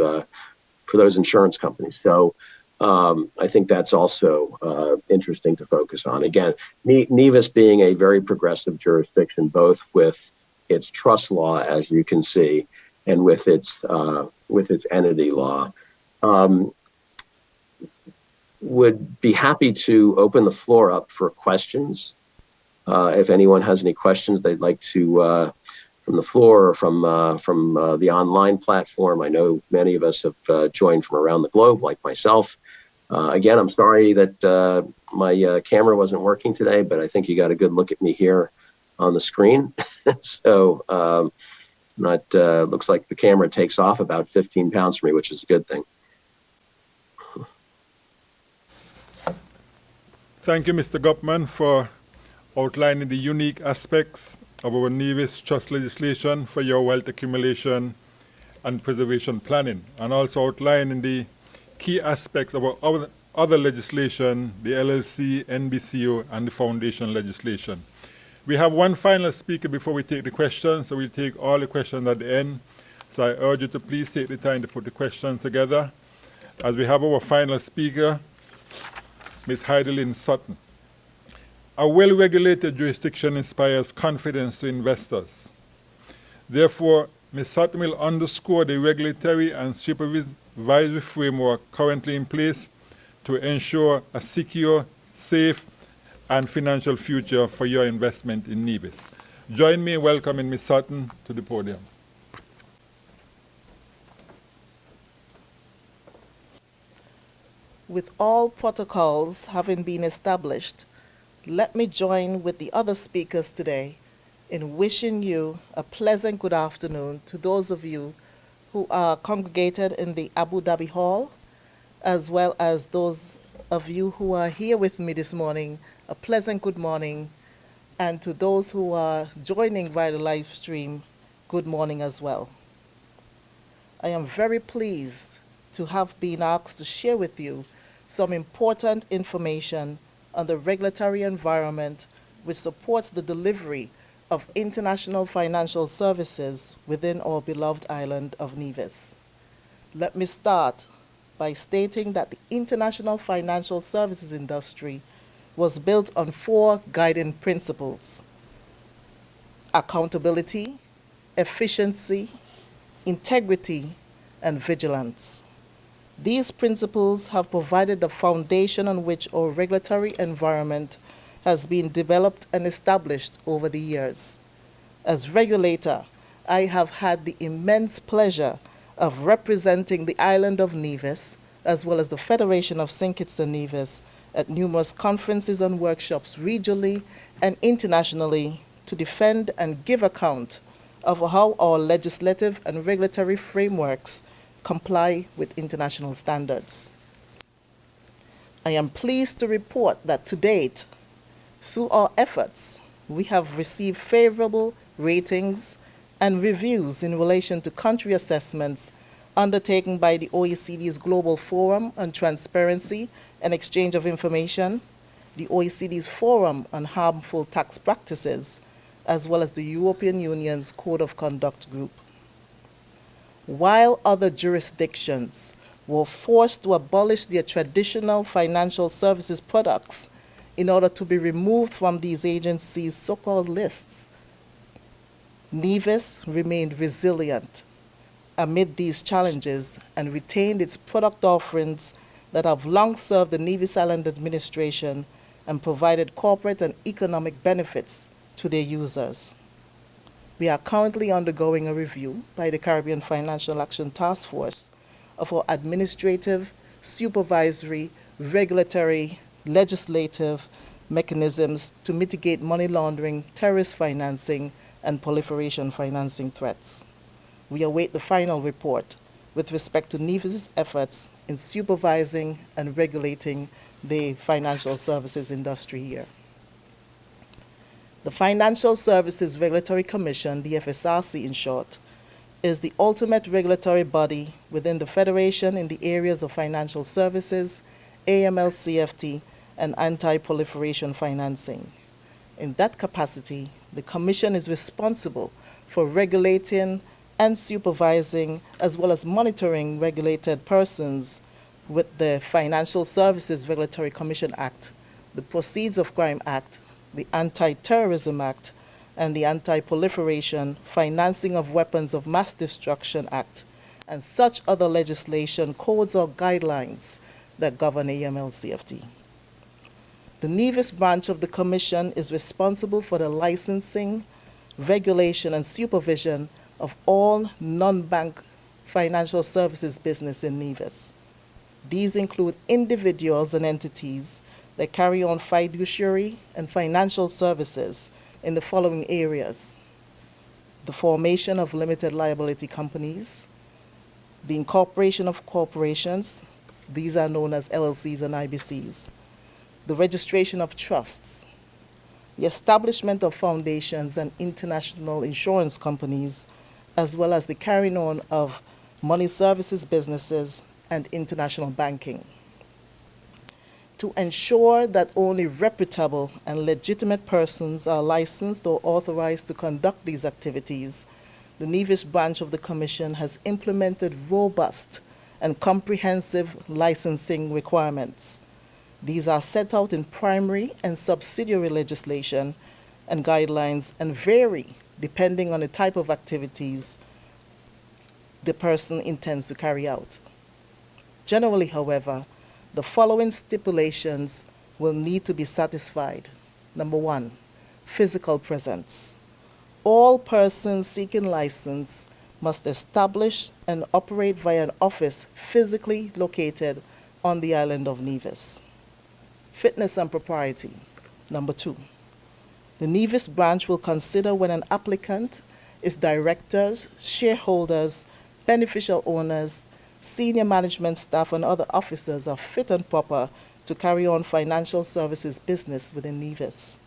insurance companies. So I think that's also interesting to focus on. Again, Nevis being a very progressive jurisdiction, both with its trust law, as you can see, and with its entity law. Would be happy to open the floor up for questions. If anyone has any questions they'd like to from the floor or from the online platform. I know many of us have joined from around the globe, like myself. Again, I'm sorry that my camera wasn't working today, but I think you got a good look at me here on the screen. So looks like the camera takes off about 15 pounds for me, which is a good thing. Thank you, Mr. Gupman, for outlining the unique aspects of our Nevis trust legislation for your wealth accumulation and preservation planning, and also outlining the key aspects of our other legislation, the LLC, NBCO, and the foundation legislation. We have one final speaker before we take the questions, so we'll take all the questions at the end. So I urge you to please take the time to put the questions together. As we have our final speaker, Ms. Heidelin Sutton. A well-regulated jurisdiction inspires confidence to investors. Therefore, Ms. Sutton will underscore the regulatory and supervisory framework currently in place to ensure a secure, safe, and financial future for your investment in Nevis. Join me in welcoming Ms. Sutton to the podium. With all protocols having been established, let me join with the other speakers today in wishing you a pleasant good afternoon to those of you who are congregated in the Abu Dhabi Hall, as well as those of you who are here with me this morning, a pleasant good morning, and to those who are joining via the live stream, good morning as well. I am very pleased to have been asked to share with you some important information on the regulatory environment which supports the delivery of international financial services within our beloved island of Nevis. Let me start by stating that the international financial services industry was built on 4 guiding principles: accountability, efficiency, integrity, and vigilance. These principles have provided the foundation on which our regulatory environment has been developed and established over the years. As regulator, I have had the immense pleasure of representing the island of Nevis, as well as the Federation of St. Kitts and Nevis, at numerous conferences and workshops regionally and internationally to defend and give account of how our legislative and regulatory frameworks comply with international standards. I am pleased to report that to date, through our efforts, we have received favorable ratings and reviews in relation to country assessments undertaken by the OECD's Global Forum on Transparency and Exchange of Information, the OECD's Forum on Harmful Tax Practices, as well as the European Union's Code of Conduct Group. While other jurisdictions were forced to abolish their traditional financial services products in order to be removed from these agencies' so-called lists, Nevis remained resilient amid these challenges and retained its product offerings that have long served the Nevis Island administration and provided corporate and economic benefits to their users. We are currently undergoing a review by the Caribbean Financial Action Task Force of our administrative, supervisory, regulatory, legislative mechanisms to mitigate money laundering, terrorist financing, and proliferation financing threats. We await the final report with respect to Nevis's efforts in supervising and regulating the financial services industry here. The Financial Services Regulatory Commission, the FSRC in short, is the ultimate regulatory body within the Federation in the areas of financial services, AML-CFT, and anti-proliferation financing. In that capacity, the Commission is responsible for regulating and supervising, as well as monitoring regulated persons with the Financial Services Regulatory Commission Act, the Proceeds of Crime Act, the Anti-Terrorism Act, and the Anti-Proliferation, Financing of Weapons of Mass Destruction Act, and such other legislation, codes, or guidelines that govern AML-CFT. The Nevis branch of the Commission is responsible for the licensing, regulation, and supervision of all non-bank financial services business in Nevis. These include individuals and entities that carry on fiduciary and financial services in the following areas: the formation of limited liability companies, the incorporation of corporations, these are known as LLCs and IBCs, the registration of trusts, the establishment of foundations and international insurance companies, as well as the carrying on of money services businesses and international banking. To ensure that only reputable and legitimate persons are licensed or authorized to conduct these activities, the Nevis branch of the Commission has implemented robust and comprehensive licensing requirements. These are set out in primary and subsidiary legislation and guidelines and vary depending on the type of activities the person intends to carry out. Generally, however, the following stipulations will need to be satisfied. Number 1, physical presence. All persons seeking license must establish and operate via an office physically located on the island of Nevis. Fitness and propriety. Number 2, the Nevis branch will consider when an applicant is directors, shareholders, beneficial owners, senior management staff, and other officers are fit and proper to carry on financial services business within Nevis.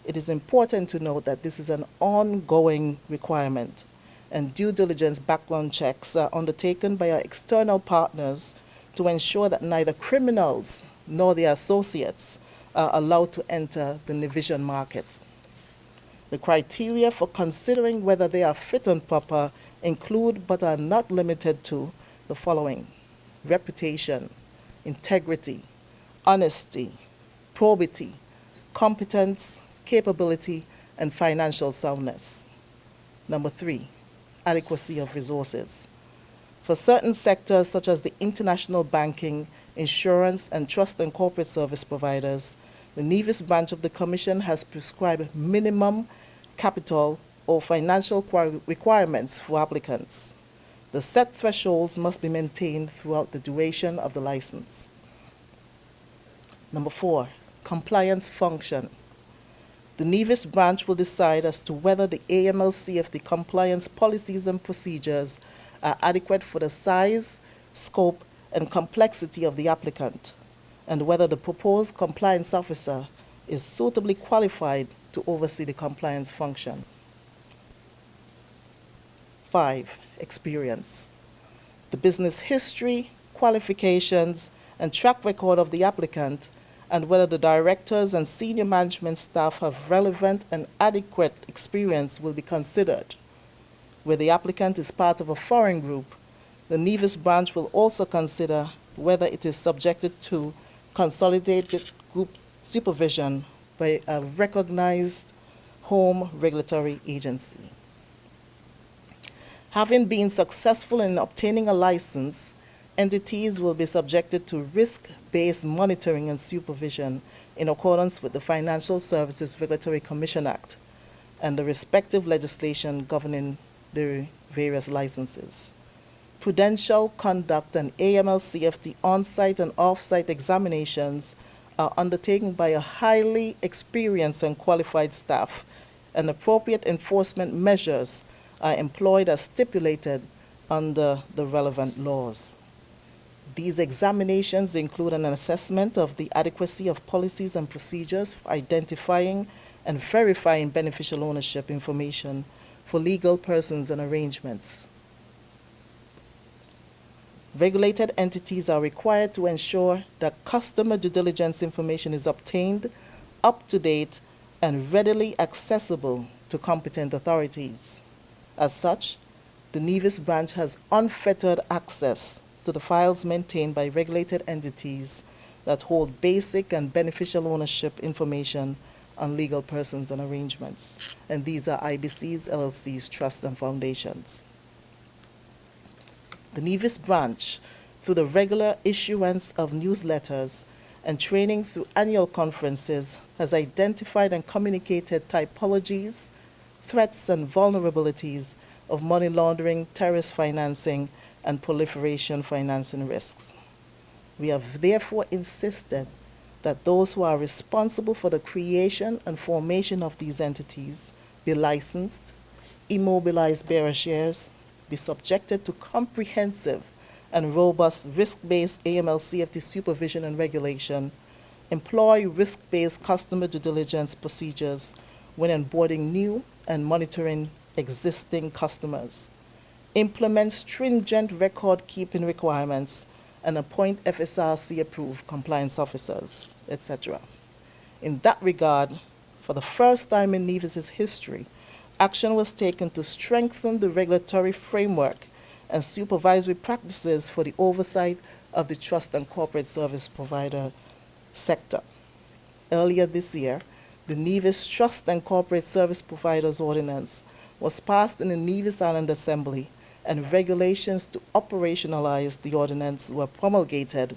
It is important to note that this is an ongoing requirement, and due diligence background checks are undertaken by our external partners to ensure that neither criminals nor their associates are allowed to enter the Nevisian market. The criteria for considering whether they are fit and proper include, but are not limited to, the following: reputation, integrity, honesty, probity, competence, capability, and financial soundness. Number 3, adequacy of resources. For certain sectors such as the international banking, insurance, and trust and corporate service providers, the Nevis branch of the Commission has prescribed minimum capital or financial requirements for applicants. The set thresholds must be maintained throughout the duration of the license. Number 4, compliance function. The Nevis branch will decide as to whether the AML-CFT compliance policies and procedures are adequate for the size, scope, and complexity of the applicant, and whether the proposed compliance officer is suitably qualified to oversee the compliance function. 5, experience. The business history, qualifications, and track record of the applicant, and whether the directors and senior management staff have relevant and adequate experience will be considered. Where the applicant is part of a foreign group, the Nevis branch will also consider whether it is subjected to consolidated group supervision by a recognized home regulatory agency. Having been successful in obtaining a license, entities will be subjected to risk-based monitoring and supervision in accordance with the Financial Services Regulatory Commission Act and the respective legislation governing the various licenses. Prudential conduct and AML-CFT on-site and off-site examinations are undertaken by a highly experienced and qualified staff, and appropriate enforcement measures are employed as stipulated under the relevant laws. These examinations include an assessment of the adequacy of policies and procedures for identifying and verifying beneficial ownership information for legal persons and arrangements. Regulated entities are required to ensure that customer due diligence information is obtained, up to date, and readily accessible to competent authorities. As such, the Nevis branch has unfettered access to the files maintained by regulated entities that hold basic and beneficial ownership information on legal persons and arrangements. And these are IBCs, LLCs, trusts, and foundations. The Nevis branch, through the regular issuance of newsletters and training through annual conferences, has identified and communicated typologies, threats, and vulnerabilities of money laundering, terrorist financing, and proliferation financing risks. We have therefore insisted that those who are responsible for the creation and formation of these entities be licensed, immobilize bearer shares, be subjected to comprehensive and robust risk-based AML-CFT supervision and regulation, employ risk-based customer due diligence procedures when onboarding new and monitoring existing customers, implement stringent record-keeping requirements, and appoint FSRC-approved compliance officers, etc. In that regard, for the first time in Nevis's history, action was taken to strengthen the regulatory framework and supervisory practices for the oversight of the trust and corporate service provider sector. Earlier this year, the Nevis Trust and Corporate Service Providers Ordinance was passed in the Nevis Island Assembly, and regulations to operationalize the ordinance were promulgated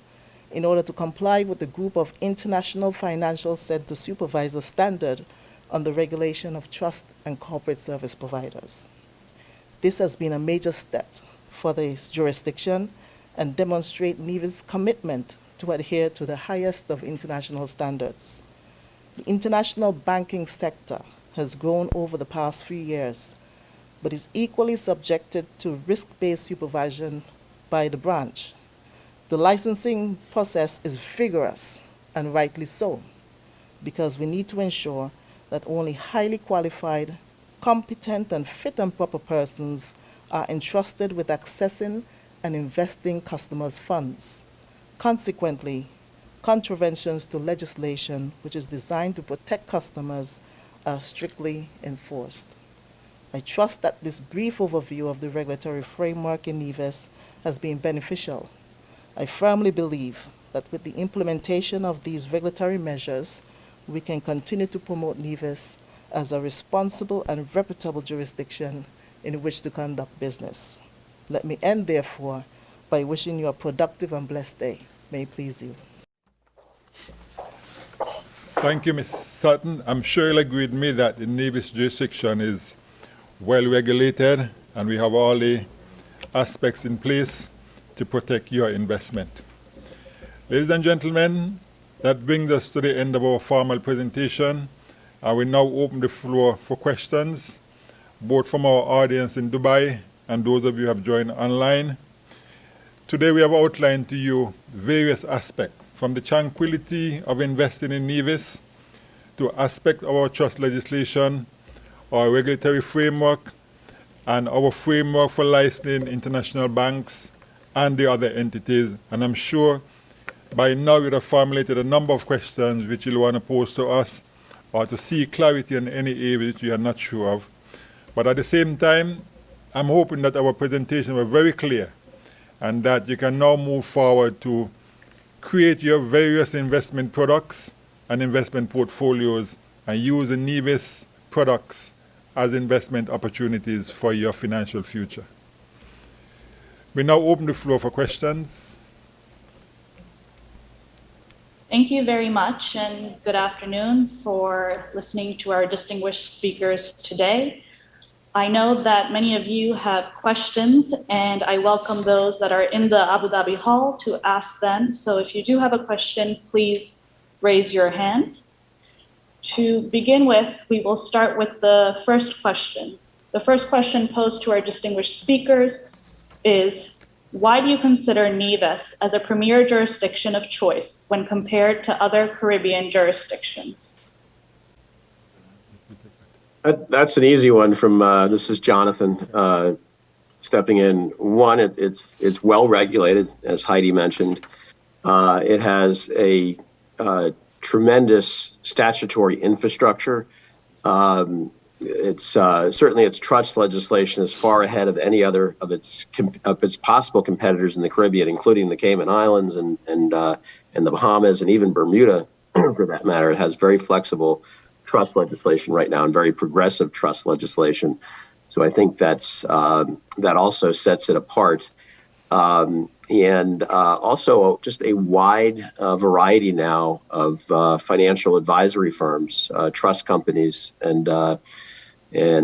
in order to comply with the Group of International Financial Center Supervisors standard on the regulation of trust and corporate service providers. This has been a major step for this jurisdiction and demonstrates Nevis' commitment to adhere to the highest of international standards. The international banking sector has grown over the past few years, but is equally subjected to risk-based supervision by the branch. The licensing process is vigorous, and rightly so, because we need to ensure that only highly qualified, competent, and fit and proper persons are entrusted with accessing and investing customers' funds. Consequently, contraventions to legislation which is designed to protect customers are strictly enforced. I trust that this brief overview of the regulatory framework in Nevis has been beneficial, I firmly believe that with the implementation of these regulatory measures, we can continue to promote Nevis as a responsible and reputable jurisdiction in which to conduct business. Let me end, therefore, by wishing you a productive and blessed day. May it please you. Thank you, Ms. Sutton. I'm sure you'll agree with me that the Nevis jurisdiction is well regulated and we have all the aspects in place to protect your investment. Ladies and gentlemen, that brings us to the end of our formal presentation. I will now open the floor for questions, both from our audience in Dubai and those of you who have joined online. Today we have outlined to you various aspects, from the tranquility of investing in Nevis to aspects of our trust legislation, our regulatory framework, and our framework for licensing international banks and the other entities. And I'm sure by now you have formulated a number of questions which you'll want to pose to us or to seek clarity on any area which you are not sure of. But at the same time, I'm hoping that our presentation was very clear and that you can now move forward to create your various investment products and investment portfolios and use the Nevis products as investment opportunities for your financial future. We now open the floor for questions. Thank you very much, and good afternoon for listening to our distinguished speakers today. I know that many of you have questions, and I welcome those that are in the Abu Dhabi Hall to ask them. So if you do have a question, please raise your hand. To begin with, we will start with the first question. The first question posed to our distinguished speakers is, why do you consider Nevis as a premier jurisdiction of choice when compared to other Caribbean jurisdictions? That's an easy one from, this is Jonathan stepping in. One, it's well regulated, as Heidi mentioned. It has a tremendous statutory infrastructure. It's certainly its trust legislation is far ahead of any other of its possible competitors in the Caribbean, including the Cayman Islands and the Bahamas and even Bermuda, for that matter. It has very flexible trust legislation right now and very progressive trust legislation. So I think that also sets it apart. And also just a wide variety now of financial advisory firms, trust companies, and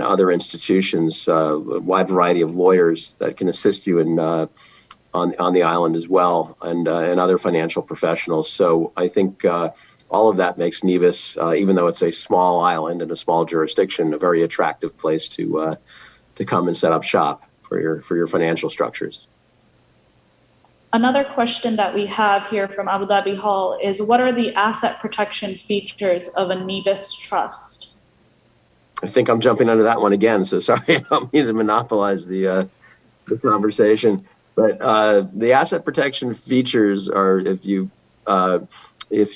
other institutions, a wide variety of lawyers that can assist you in on the island as well, and other financial professionals. So I think all of that makes Nevis, even though it's a small island and a small jurisdiction, a very attractive place to come and set up shop for your financial structures. Another question that we have here from Abu Dhabi Hall is, what are the asset protection features of a Nevis trust? I think I'm jumping under that one again, so sorry, I don't mean to monopolize the conversation. But the asset protection features are if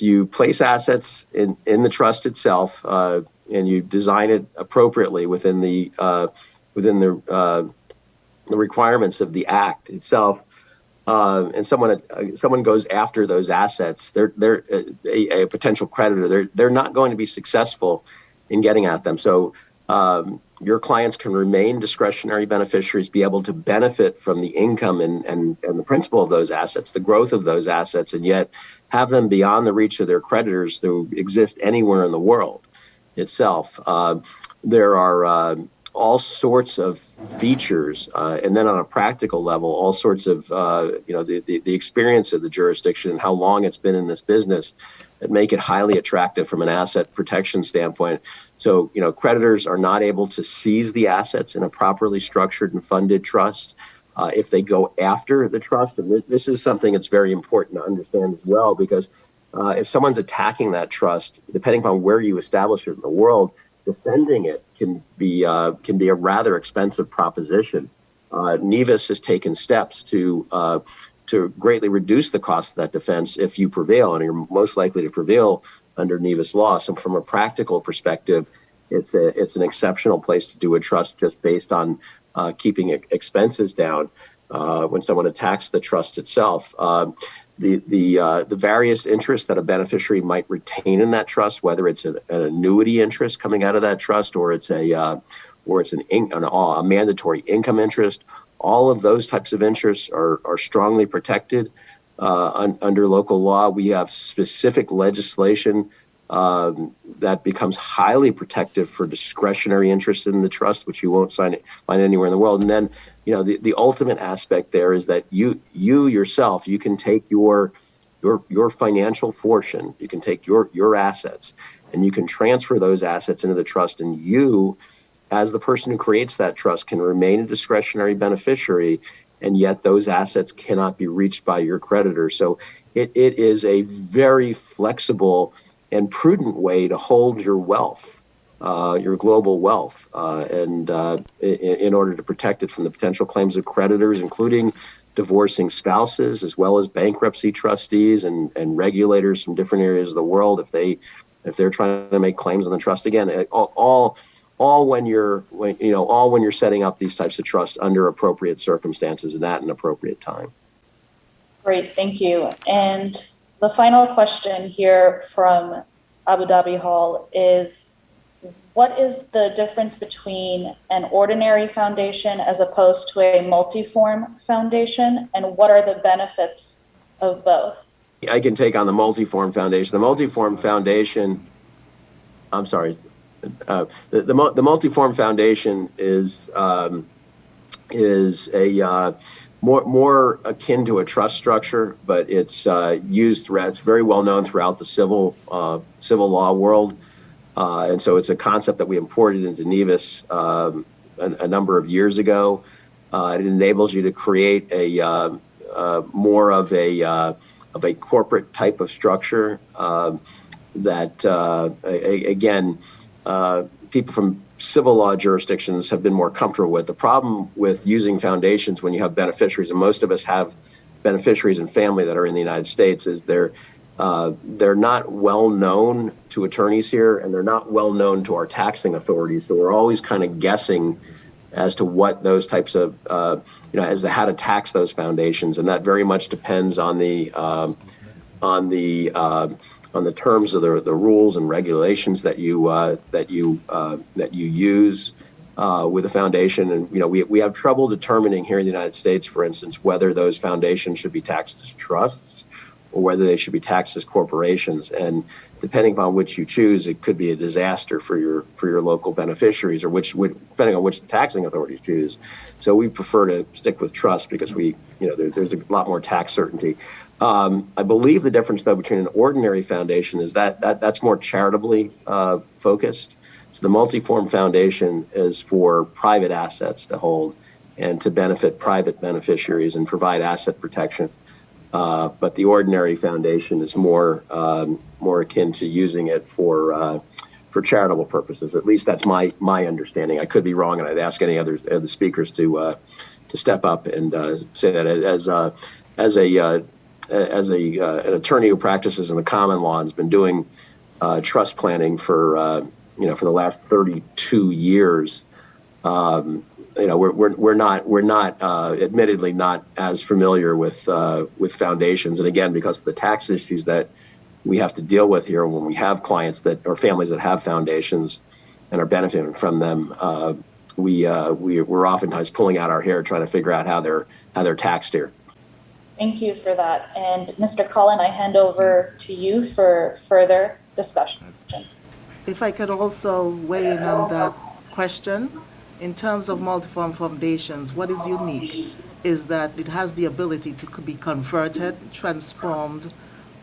you place assets in the trust itself and you design it appropriately within the requirements of the Act itself, and someone goes after those assets, they're a potential creditor. They're not going to be successful in getting at them. So your clients can remain discretionary beneficiaries, be able to benefit from the income and the principal of those assets, the growth of those assets, and yet have them beyond the reach of their creditors who exist anywhere in the world itself. There are all sorts of features, and then on a practical level, all sorts of the experience of the jurisdiction and how long it's been in this business that make it highly attractive from an asset protection standpoint. So creditors are not able to seize the assets in a properly structured and funded trust if they go after the trust. And this is something that's very important to understand as well, because if someone's attacking that trust, depending upon where you establish it in the world, defending it can be a rather expensive proposition. Nevis has taken steps to greatly reduce the cost of that defense if you prevail, and you're most likely to prevail under Nevis law. So from a practical perspective, it's an exceptional place to do a trust just based on keeping expenses down. when someone attacks the trust itself. The various interests that a beneficiary might retain in that trust, whether it's an annuity interest coming out of that trust, or it's a mandatory income interest, all of those types of interests are strongly protected under local law. We have specific legislation that becomes highly protective for discretionary interests in the trust, which you won't find anywhere in the world. And then, the ultimate aspect there is that you yourself, you can take your financial fortune, you can take your assets, and you can transfer those assets into the trust, and you, as the person who creates that trust, can remain a discretionary beneficiary, and yet those assets cannot be reached by your creditor. So it is a very flexible and prudent way to hold your wealth, your global wealth, and in order to protect it from the potential claims of creditors, including divorcing spouses, as well as bankruptcy trustees and regulators from different areas of the world, if they're trying to make claims on the trust. Again, all when you're setting up these types of trusts under appropriate circumstances and at an appropriate time. Great, thank you. And the final question here from Abu Dhabi Hall is, what is the difference between an ordinary foundation as opposed to a multiform foundation, and what are the benefits of both? I can take on the multiform foundation. The multiform foundation, I'm sorry, the multiform foundation is a more akin to a trust structure, but it's used throughout. It's very well known throughout the civil law world, and so it's a concept that we imported into Nevis a number of years ago. It enables you to create a more of a corporate type of structure that again, people from civil law jurisdictions have been more comfortable with. The problem with using foundations when you have beneficiaries, and most of us have beneficiaries and family that are in the United States, is they're not well known to attorneys here, and they're not well known to our taxing authorities. So we're always kind of guessing as to what those types of, as to how to tax those foundations, and that very much depends on the terms of the rules and regulations that you use with a foundation. And we have trouble determining here in the United States, for instance, whether those foundations should be taxed as trusts or whether they should be taxed as corporations. And depending upon which you choose, it could be a disaster for your local beneficiaries, or depending on which the taxing authorities choose. So we prefer to stick with trust because there's a lot more tax certainty. I believe the difference, though, between an ordinary foundation is that's more charitably focused. So the multiform foundation is for private assets to hold and to benefit private beneficiaries and provide asset protection. But the ordinary foundation is more akin to using it for charitable purposes. At least that's my understanding. I could be wrong, and I'd ask any other speakers to step up and say that as an attorney who practices in the common law and has been doing trust planning for the last 32 years. We're not admittedly not as familiar with foundations, and again, because of the tax issues that we have to deal with here when we have clients or families that have foundations and are benefiting from them, we're oftentimes pulling out our hair trying to figure out how they're taxed here. Thank you for that. And Mr. Cullen, I hand over to you for further discussion. If I could also weigh in on that question, in terms of multiform foundations, what is unique is that it has the ability to be converted, transformed,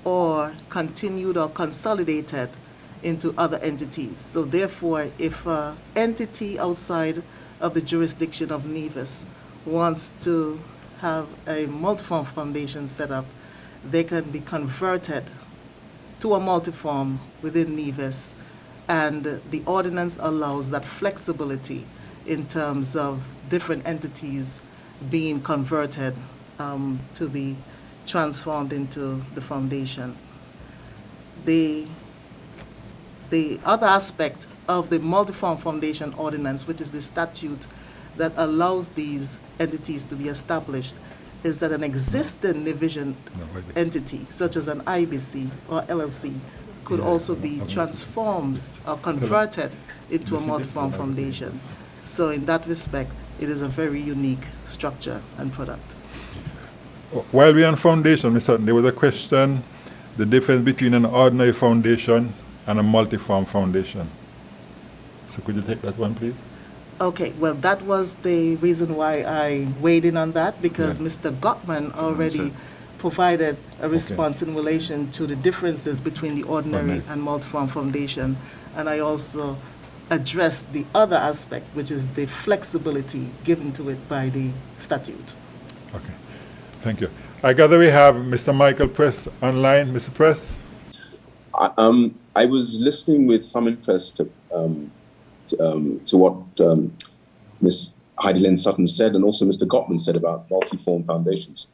or continued or consolidated into other entities. So therefore, if an entity outside of the jurisdiction of Nevis wants to have a multiform foundation set up, they can be converted to a multiform within Nevis, and the ordinance allows that flexibility in terms of different entities being converted to be transformed into the foundation. The other aspect of the multiform foundation ordinance, which is the statute that allows these entities to be established is that an existing Nevision entity, such as an IBC or LLC, could also be transformed or converted into a multiform foundation. So in that respect, it is a very unique structure and product. While we're on foundation, Ms. Sutton, there was a question, the difference between an ordinary foundation and a multi-form foundation. So could you take that one, please? Okay, well, that was the reason why I weighed in on that, because Mr. Gottman already provided a response in relation to the differences between the ordinary and multiform foundation. And I also addressed the other aspect, which is the flexibility given to it by the statute. Okay, thank you. I gather we have Mr. Michael Press online. Mr. Press? I was listening with some interest to what Ms. Heidi Lynn Sutton said, and also Mr. Gottman said about multi-form foundations.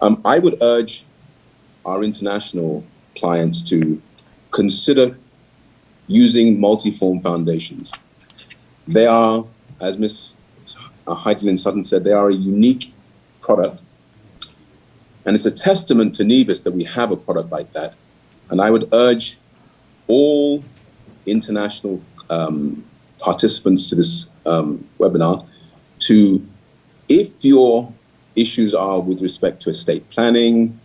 I would urge our international clients to consider using multi-form foundations. They are, as Ms. Heidi Lynn Sutton said, they are a unique product. And it's a testament to Nevis that we have a product like that. And I would urge all international participants to this webinar to, if your issues are with respect to estate planning,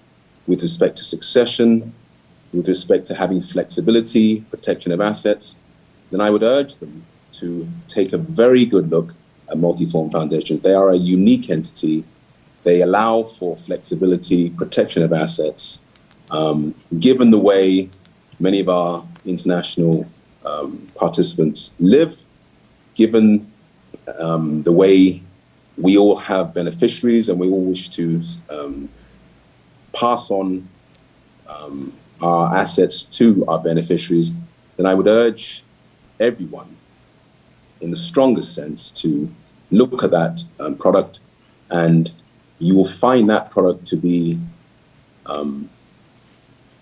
with respect to succession, with respect to having flexibility, protection of assets, then I would urge them to take a very good look at multi-form foundations. They are a unique entity. They allow for flexibility, protection of assets. Given the way many of our international participants live, given the way we all have beneficiaries and we all wish to pass on our assets to our beneficiaries, then I would urge everyone in the strongest sense to look at that product, and you will find that product to be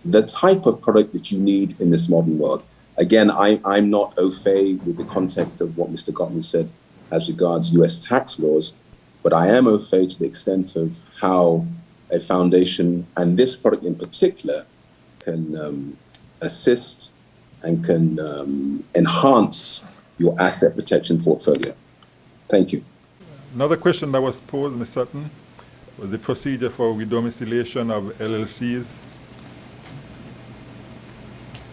the type of product that you need in this modern world. Again, I'm not au fait with the context of what Mr. Gottman said as regards US tax laws, but I am au fait to the extent of how a foundation, and this product in particular, can assist and can enhance your asset protection portfolio. Thank you. Another question that was posed, Ms. Sutton, was the procedure for redomiciliation of LLCs.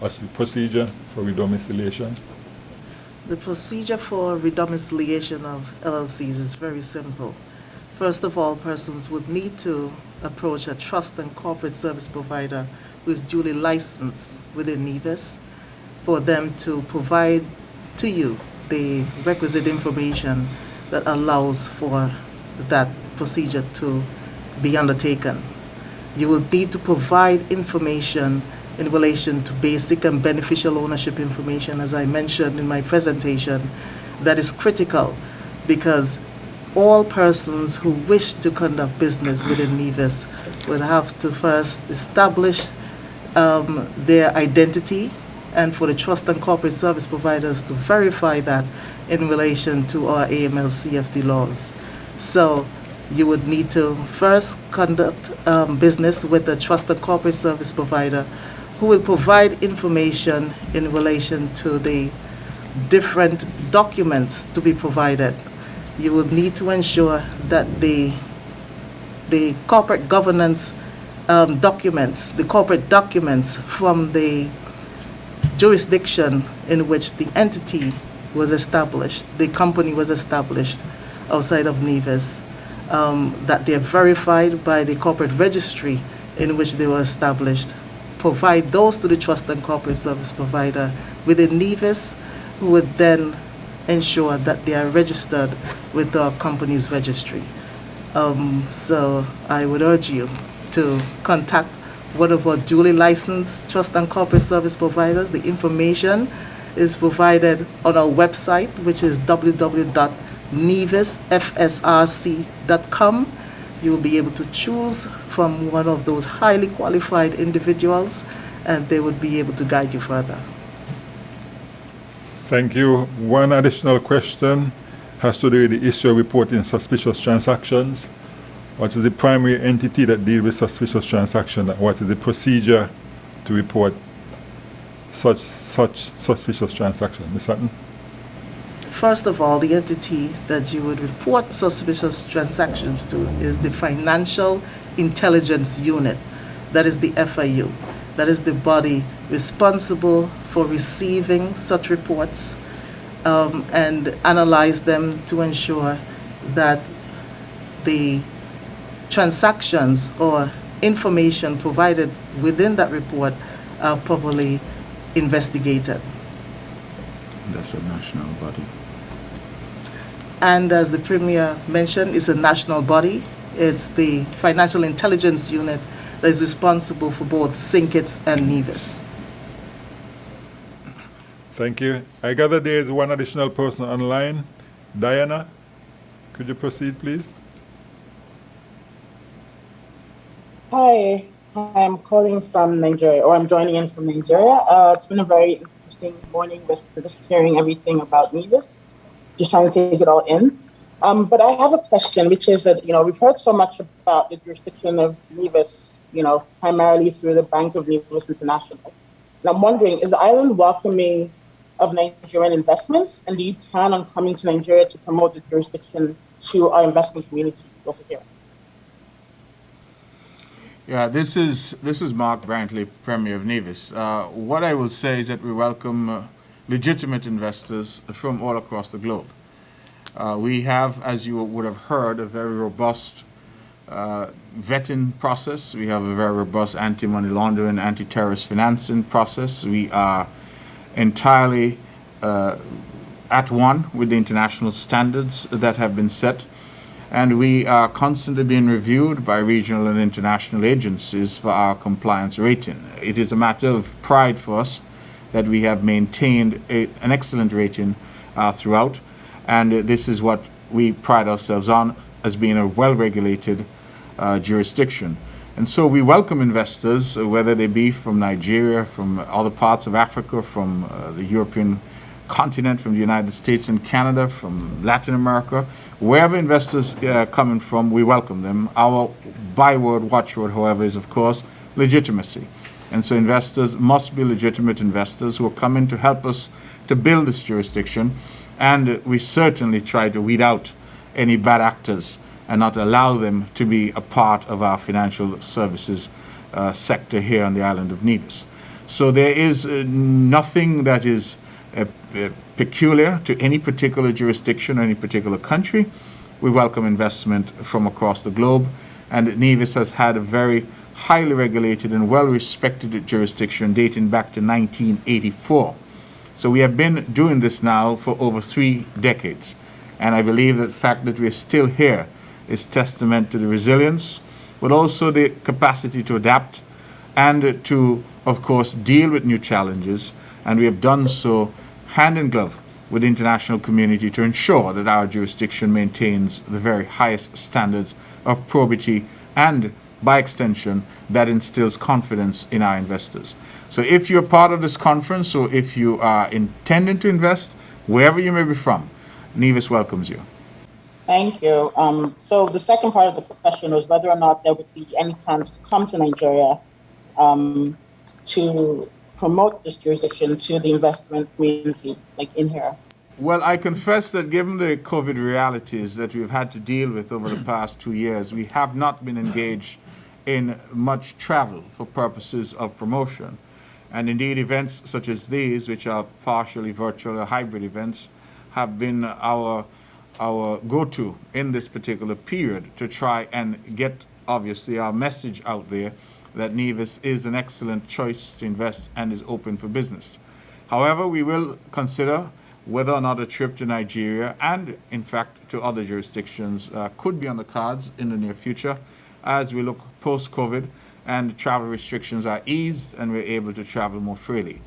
What's the procedure for redomiciliation? The procedure for redomiciliation of LLCs is very simple. First of all, persons would need to approach a trust and corporate service provider who is duly licensed within Nevis for them to provide to you the requisite information that allows for that procedure to be undertaken. You will need to provide information in relation to basic and beneficial ownership information, as I mentioned in my presentation. That is critical because all persons who wish to conduct business within Nevis will have to first establish their identity, and for the trust and corporate service providers to verify that in relation to our AML-CFT laws. So you would need to first conduct business with the trust and corporate service provider who will provide information in relation to the different documents to be provided. You would need to ensure that the corporate governance documents, the corporate documents from the jurisdiction in which the entity was established, the company was established outside of Nevis, that they're verified by the corporate registry in which they were established. Provide those to the trust and corporate service provider within Nevis, who would then ensure that they are registered with the company's registry. So I would urge you to contact one of our duly licensed trust and corporate service providers. The information is provided on our website, which is www.nevisfsrc.com. You will be able to choose from one of those highly qualified individuals, and they would be able to guide you further. Thank you. One additional question. has to do with the issue of reporting suspicious transactions. What is the primary entity that deals with suspicious transactions? What is the procedure to report such suspicious transactions? Ms. Sutton? First of all, the entity that you would report suspicious transactions to is the Financial Intelligence Unit. That is the FIU. That is the body responsible for receiving such reports and analyze them to ensure that the transactions or information provided within that report are properly investigated. That's a national body. And as the Premier mentioned, it's a national body. It's the Financial Intelligence Unit that is responsible for both SINKITS and Nevis. Thank you. I gather there is one additional person online. Diana, could you proceed, please? Hi, I'm calling from Nigeria, or I'm joining in from Nigeria. It's been a very interesting morning with just hearing everything about Nevis, just trying to take it all in. But I have a question, which is that, we've heard so much about the jurisdiction of Nevis, primarily through the Bank of Nevis International. And I'm wondering, is the island welcoming of Nigerian investments? And do you plan on coming to Nigeria to promote the jurisdiction to our investment community over here? Yeah, this is Mark Brantley, Premier of Nevis. What I will say is that we welcome legitimate investors from all across the globe. We have, as you would have heard, a very robust vetting process. We have a very robust anti-money laundering, anti-terrorist financing process. We are entirely at one with the international standards that have been set. And we are constantly being reviewed by regional and international agencies for our compliance rating. It is a matter of pride for us that we have maintained an excellent rating throughout. And this is what we pride ourselves on, as being a well-regulated jurisdiction. And so we welcome investors, whether they be from Nigeria, from other parts of Africa, from the European continent, from the United States and Canada, from Latin America. Wherever investors coming from, we welcome them. Our byword, watchword, however, is, of course, legitimacy. And so investors must be legitimate investors who are coming to help us to build this jurisdiction. And we certainly try to weed out any bad actors and not allow them to be a part of our financial services sector here on the island of Nevis. So there is nothing that is peculiar to any particular jurisdiction or any particular country. We welcome investment from across the globe, and Nevis has had a very highly regulated and well-respected jurisdiction dating back to 1984. So we have been doing this now for over 3 decades, and I believe that the fact that we're still here is testament to the resilience, but also the capacity to adapt and to, of course, deal with new challenges, and we have done so hand in glove with the international community to ensure that our jurisdiction maintains the very highest standards of probity and, by extension, that instills confidence in our investors. So if you're part of this conference or if you are intending to invest, wherever you may be from, Nevis welcomes you. Thank you. So the second part of the question was whether or not there would be any plans to come to Nigeria to promote this jurisdiction to the investment community, like in here. Well, I confess that given the COVID realities that we've had to deal with over the past 2 years, we have not been engaged in much travel for purposes of promotion. And indeed, events such as these, which are partially virtual or hybrid events, have been our go-to in this particular period to try and get, obviously, our message out there that Nevis is an excellent choice to invest and is open for business. However, we will consider whether or not a trip to Nigeria and, in fact, to other jurisdictions could be on the cards in the near future as we look post-COVID and travel restrictions are eased and we're able to travel more freely.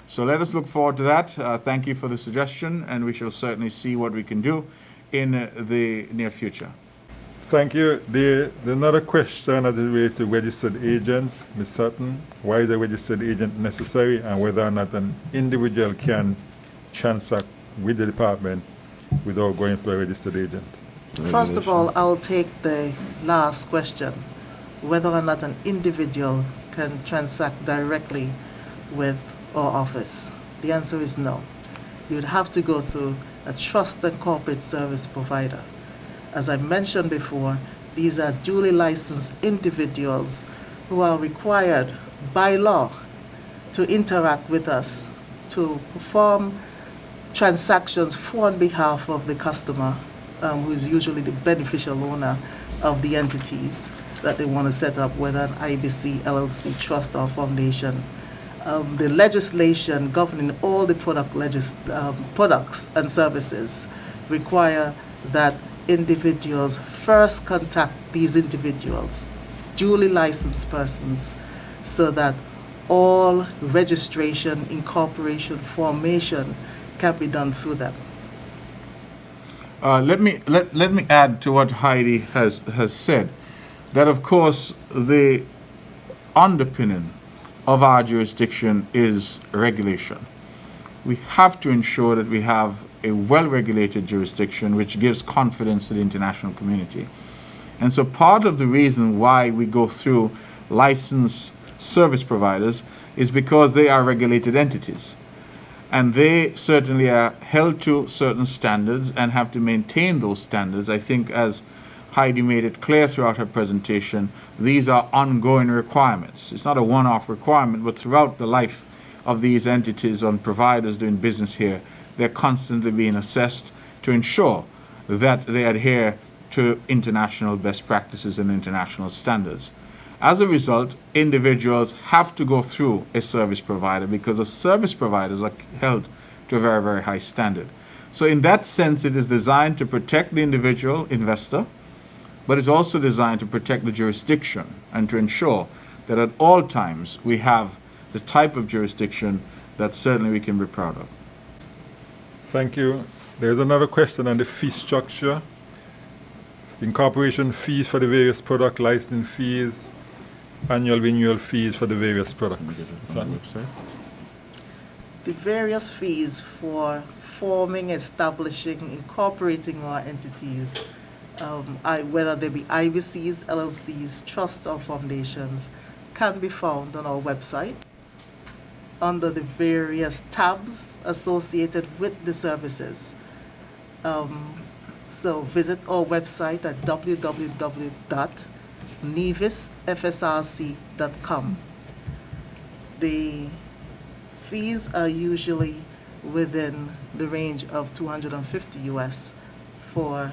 So let us look forward to that. Thank you for the suggestion, and we shall certainly see what we can do in the near future. Thank you. There's another question that is related to registered agent, Ms. Sutton. Why is a registered agent necessary, and whether or not an individual can transact with the department without going through a registered agent? First of all, I'll take the last question, whether or not an individual can transact directly with our office. The answer is no. You'd have to go through a trust and corporate service provider. As I mentioned before, these are duly licensed individuals who are required by law to interact with us, to perform transactions for on behalf of the customer, who is usually the beneficial owner of the entities that they want to set up, whether an IBC, LLC, trust, or foundation. The legislation governing all the products and services require that individuals first contact these individuals, duly licensed persons, so that all registration, incorporation, formation can be done through them. Let me add to what Heidi has said, that of course the underpinning of our jurisdiction is regulation. We have to ensure that we have a well-regulated jurisdiction which gives confidence to the international community. And so part of the reason why we go through licensed service providers is because they are regulated entities. And they certainly are held to certain standards and have to maintain those standards. I think, as Heidi made it clear throughout her presentation, these are ongoing requirements. It's not a one-off requirement, but throughout the life of these entities and providers doing business here, they're constantly being assessed to ensure that they adhere to international best practices and international standards. As a result, individuals have to go through a service provider because the service providers are held to a very, very high standard. So in that sense, it is designed to protect the individual investor, but it's also designed to protect the jurisdiction and to ensure that at all times we have the type of jurisdiction that certainly we can be proud of. Thank you. There's another question on the fee structure. Incorporation fees for the various product licensing fees, annual renewal fees for the various products. The various fees for forming, establishing, incorporating our entities, whether they be IBCs, LLCs, trusts, or foundations, can be found on our website under the various tabs associated with the services. So visit our website at www.nevisfsrc.com. The fees are usually within the range of $250 US for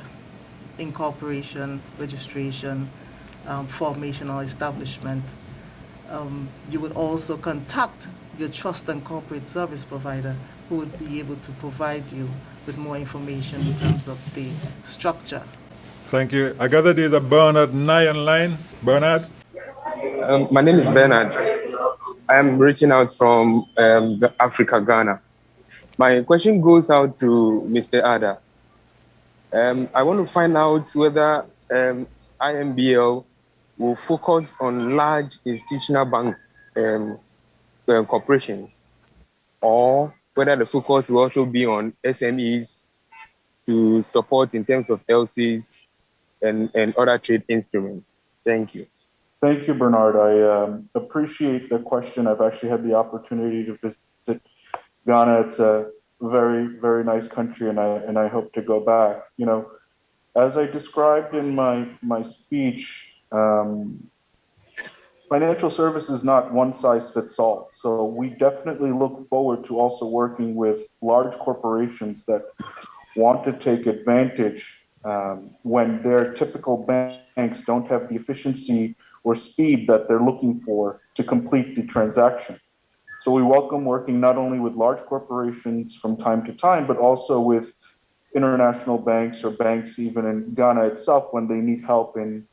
incorporation, registration, formation or establishment. You would also contact your trust and corporate service provider, who would be able to provide you with more information in terms of the structure. Thank you. I gather there's a Bernard Nye online. Bernard? My name is Bernard. I am reaching out from Africa, Ghana. My question goes out to Mr. Ada. I want to find out whether IMBL will focus on large institutional banks, corporations, or whether the focus will also be on SMEs to support in terms of LCs and other trade instruments. Thank you. Thank you, Bernard. I appreciate the question. I've actually had the opportunity to visit Ghana. It's a very, very nice country, and I hope to go back. You know, as I described in my speech, financial service is not one size fits all. So we definitely look forward to also working with large corporations that want to take advantage when their typical banks don't have the efficiency or speed that they're looking for to complete the transaction. So we welcome working not only with large corporations from time to time, but also with international banks or banks even in Ghana itself when they need help in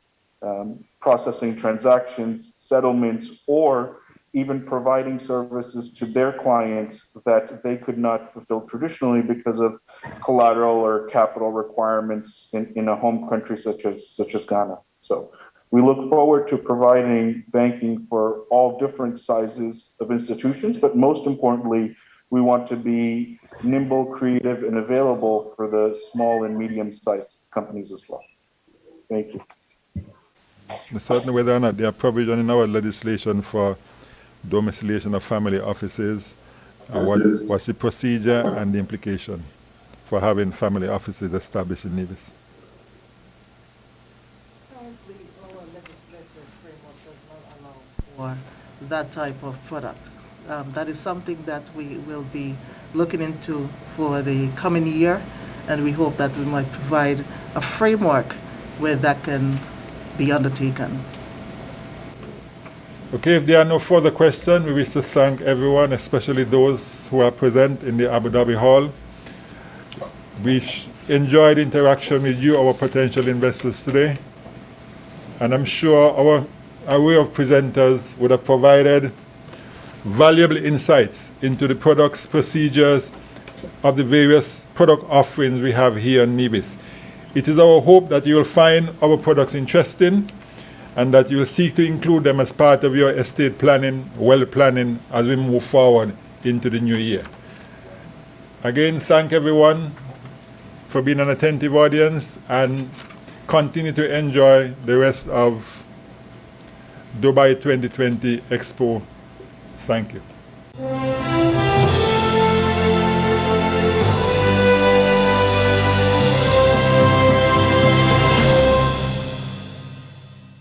processing transactions, settlements, or even providing services to their clients that they could not fulfill traditionally because of collateral or capital requirements in a home country such as Ghana. So we look forward to providing banking for all different sizes of institutions, but most importantly, We want to be nimble, creative, and available for the small and medium-sized companies as well. Thank you. Certainly, whether or not there are provision in our legislation for domiciliation of family offices, what's the procedure and the implication for having family offices established in Nevis? Currently, our legislative framework does not allow for that type of product. That is something that we will be looking into for the coming year, and we hope that we might provide a framework where that can be undertaken. Okay, if there are no further questions, we wish to thank everyone, especially those who are present in the Abu Dhabi Hall. We enjoyed interaction with you, our potential investors today, and I'm sure our array of presenters would have provided valuable insights into the products, procedures of the various product offerings we have here in Nevis. It is our hope that you will find our products interesting and that you will seek to include them as part of your estate planning, wealth planning, as we move forward into the new year. Again, thank everyone for being an attentive audience, and continue to enjoy the rest of Dubai 2020 Expo. Thank you.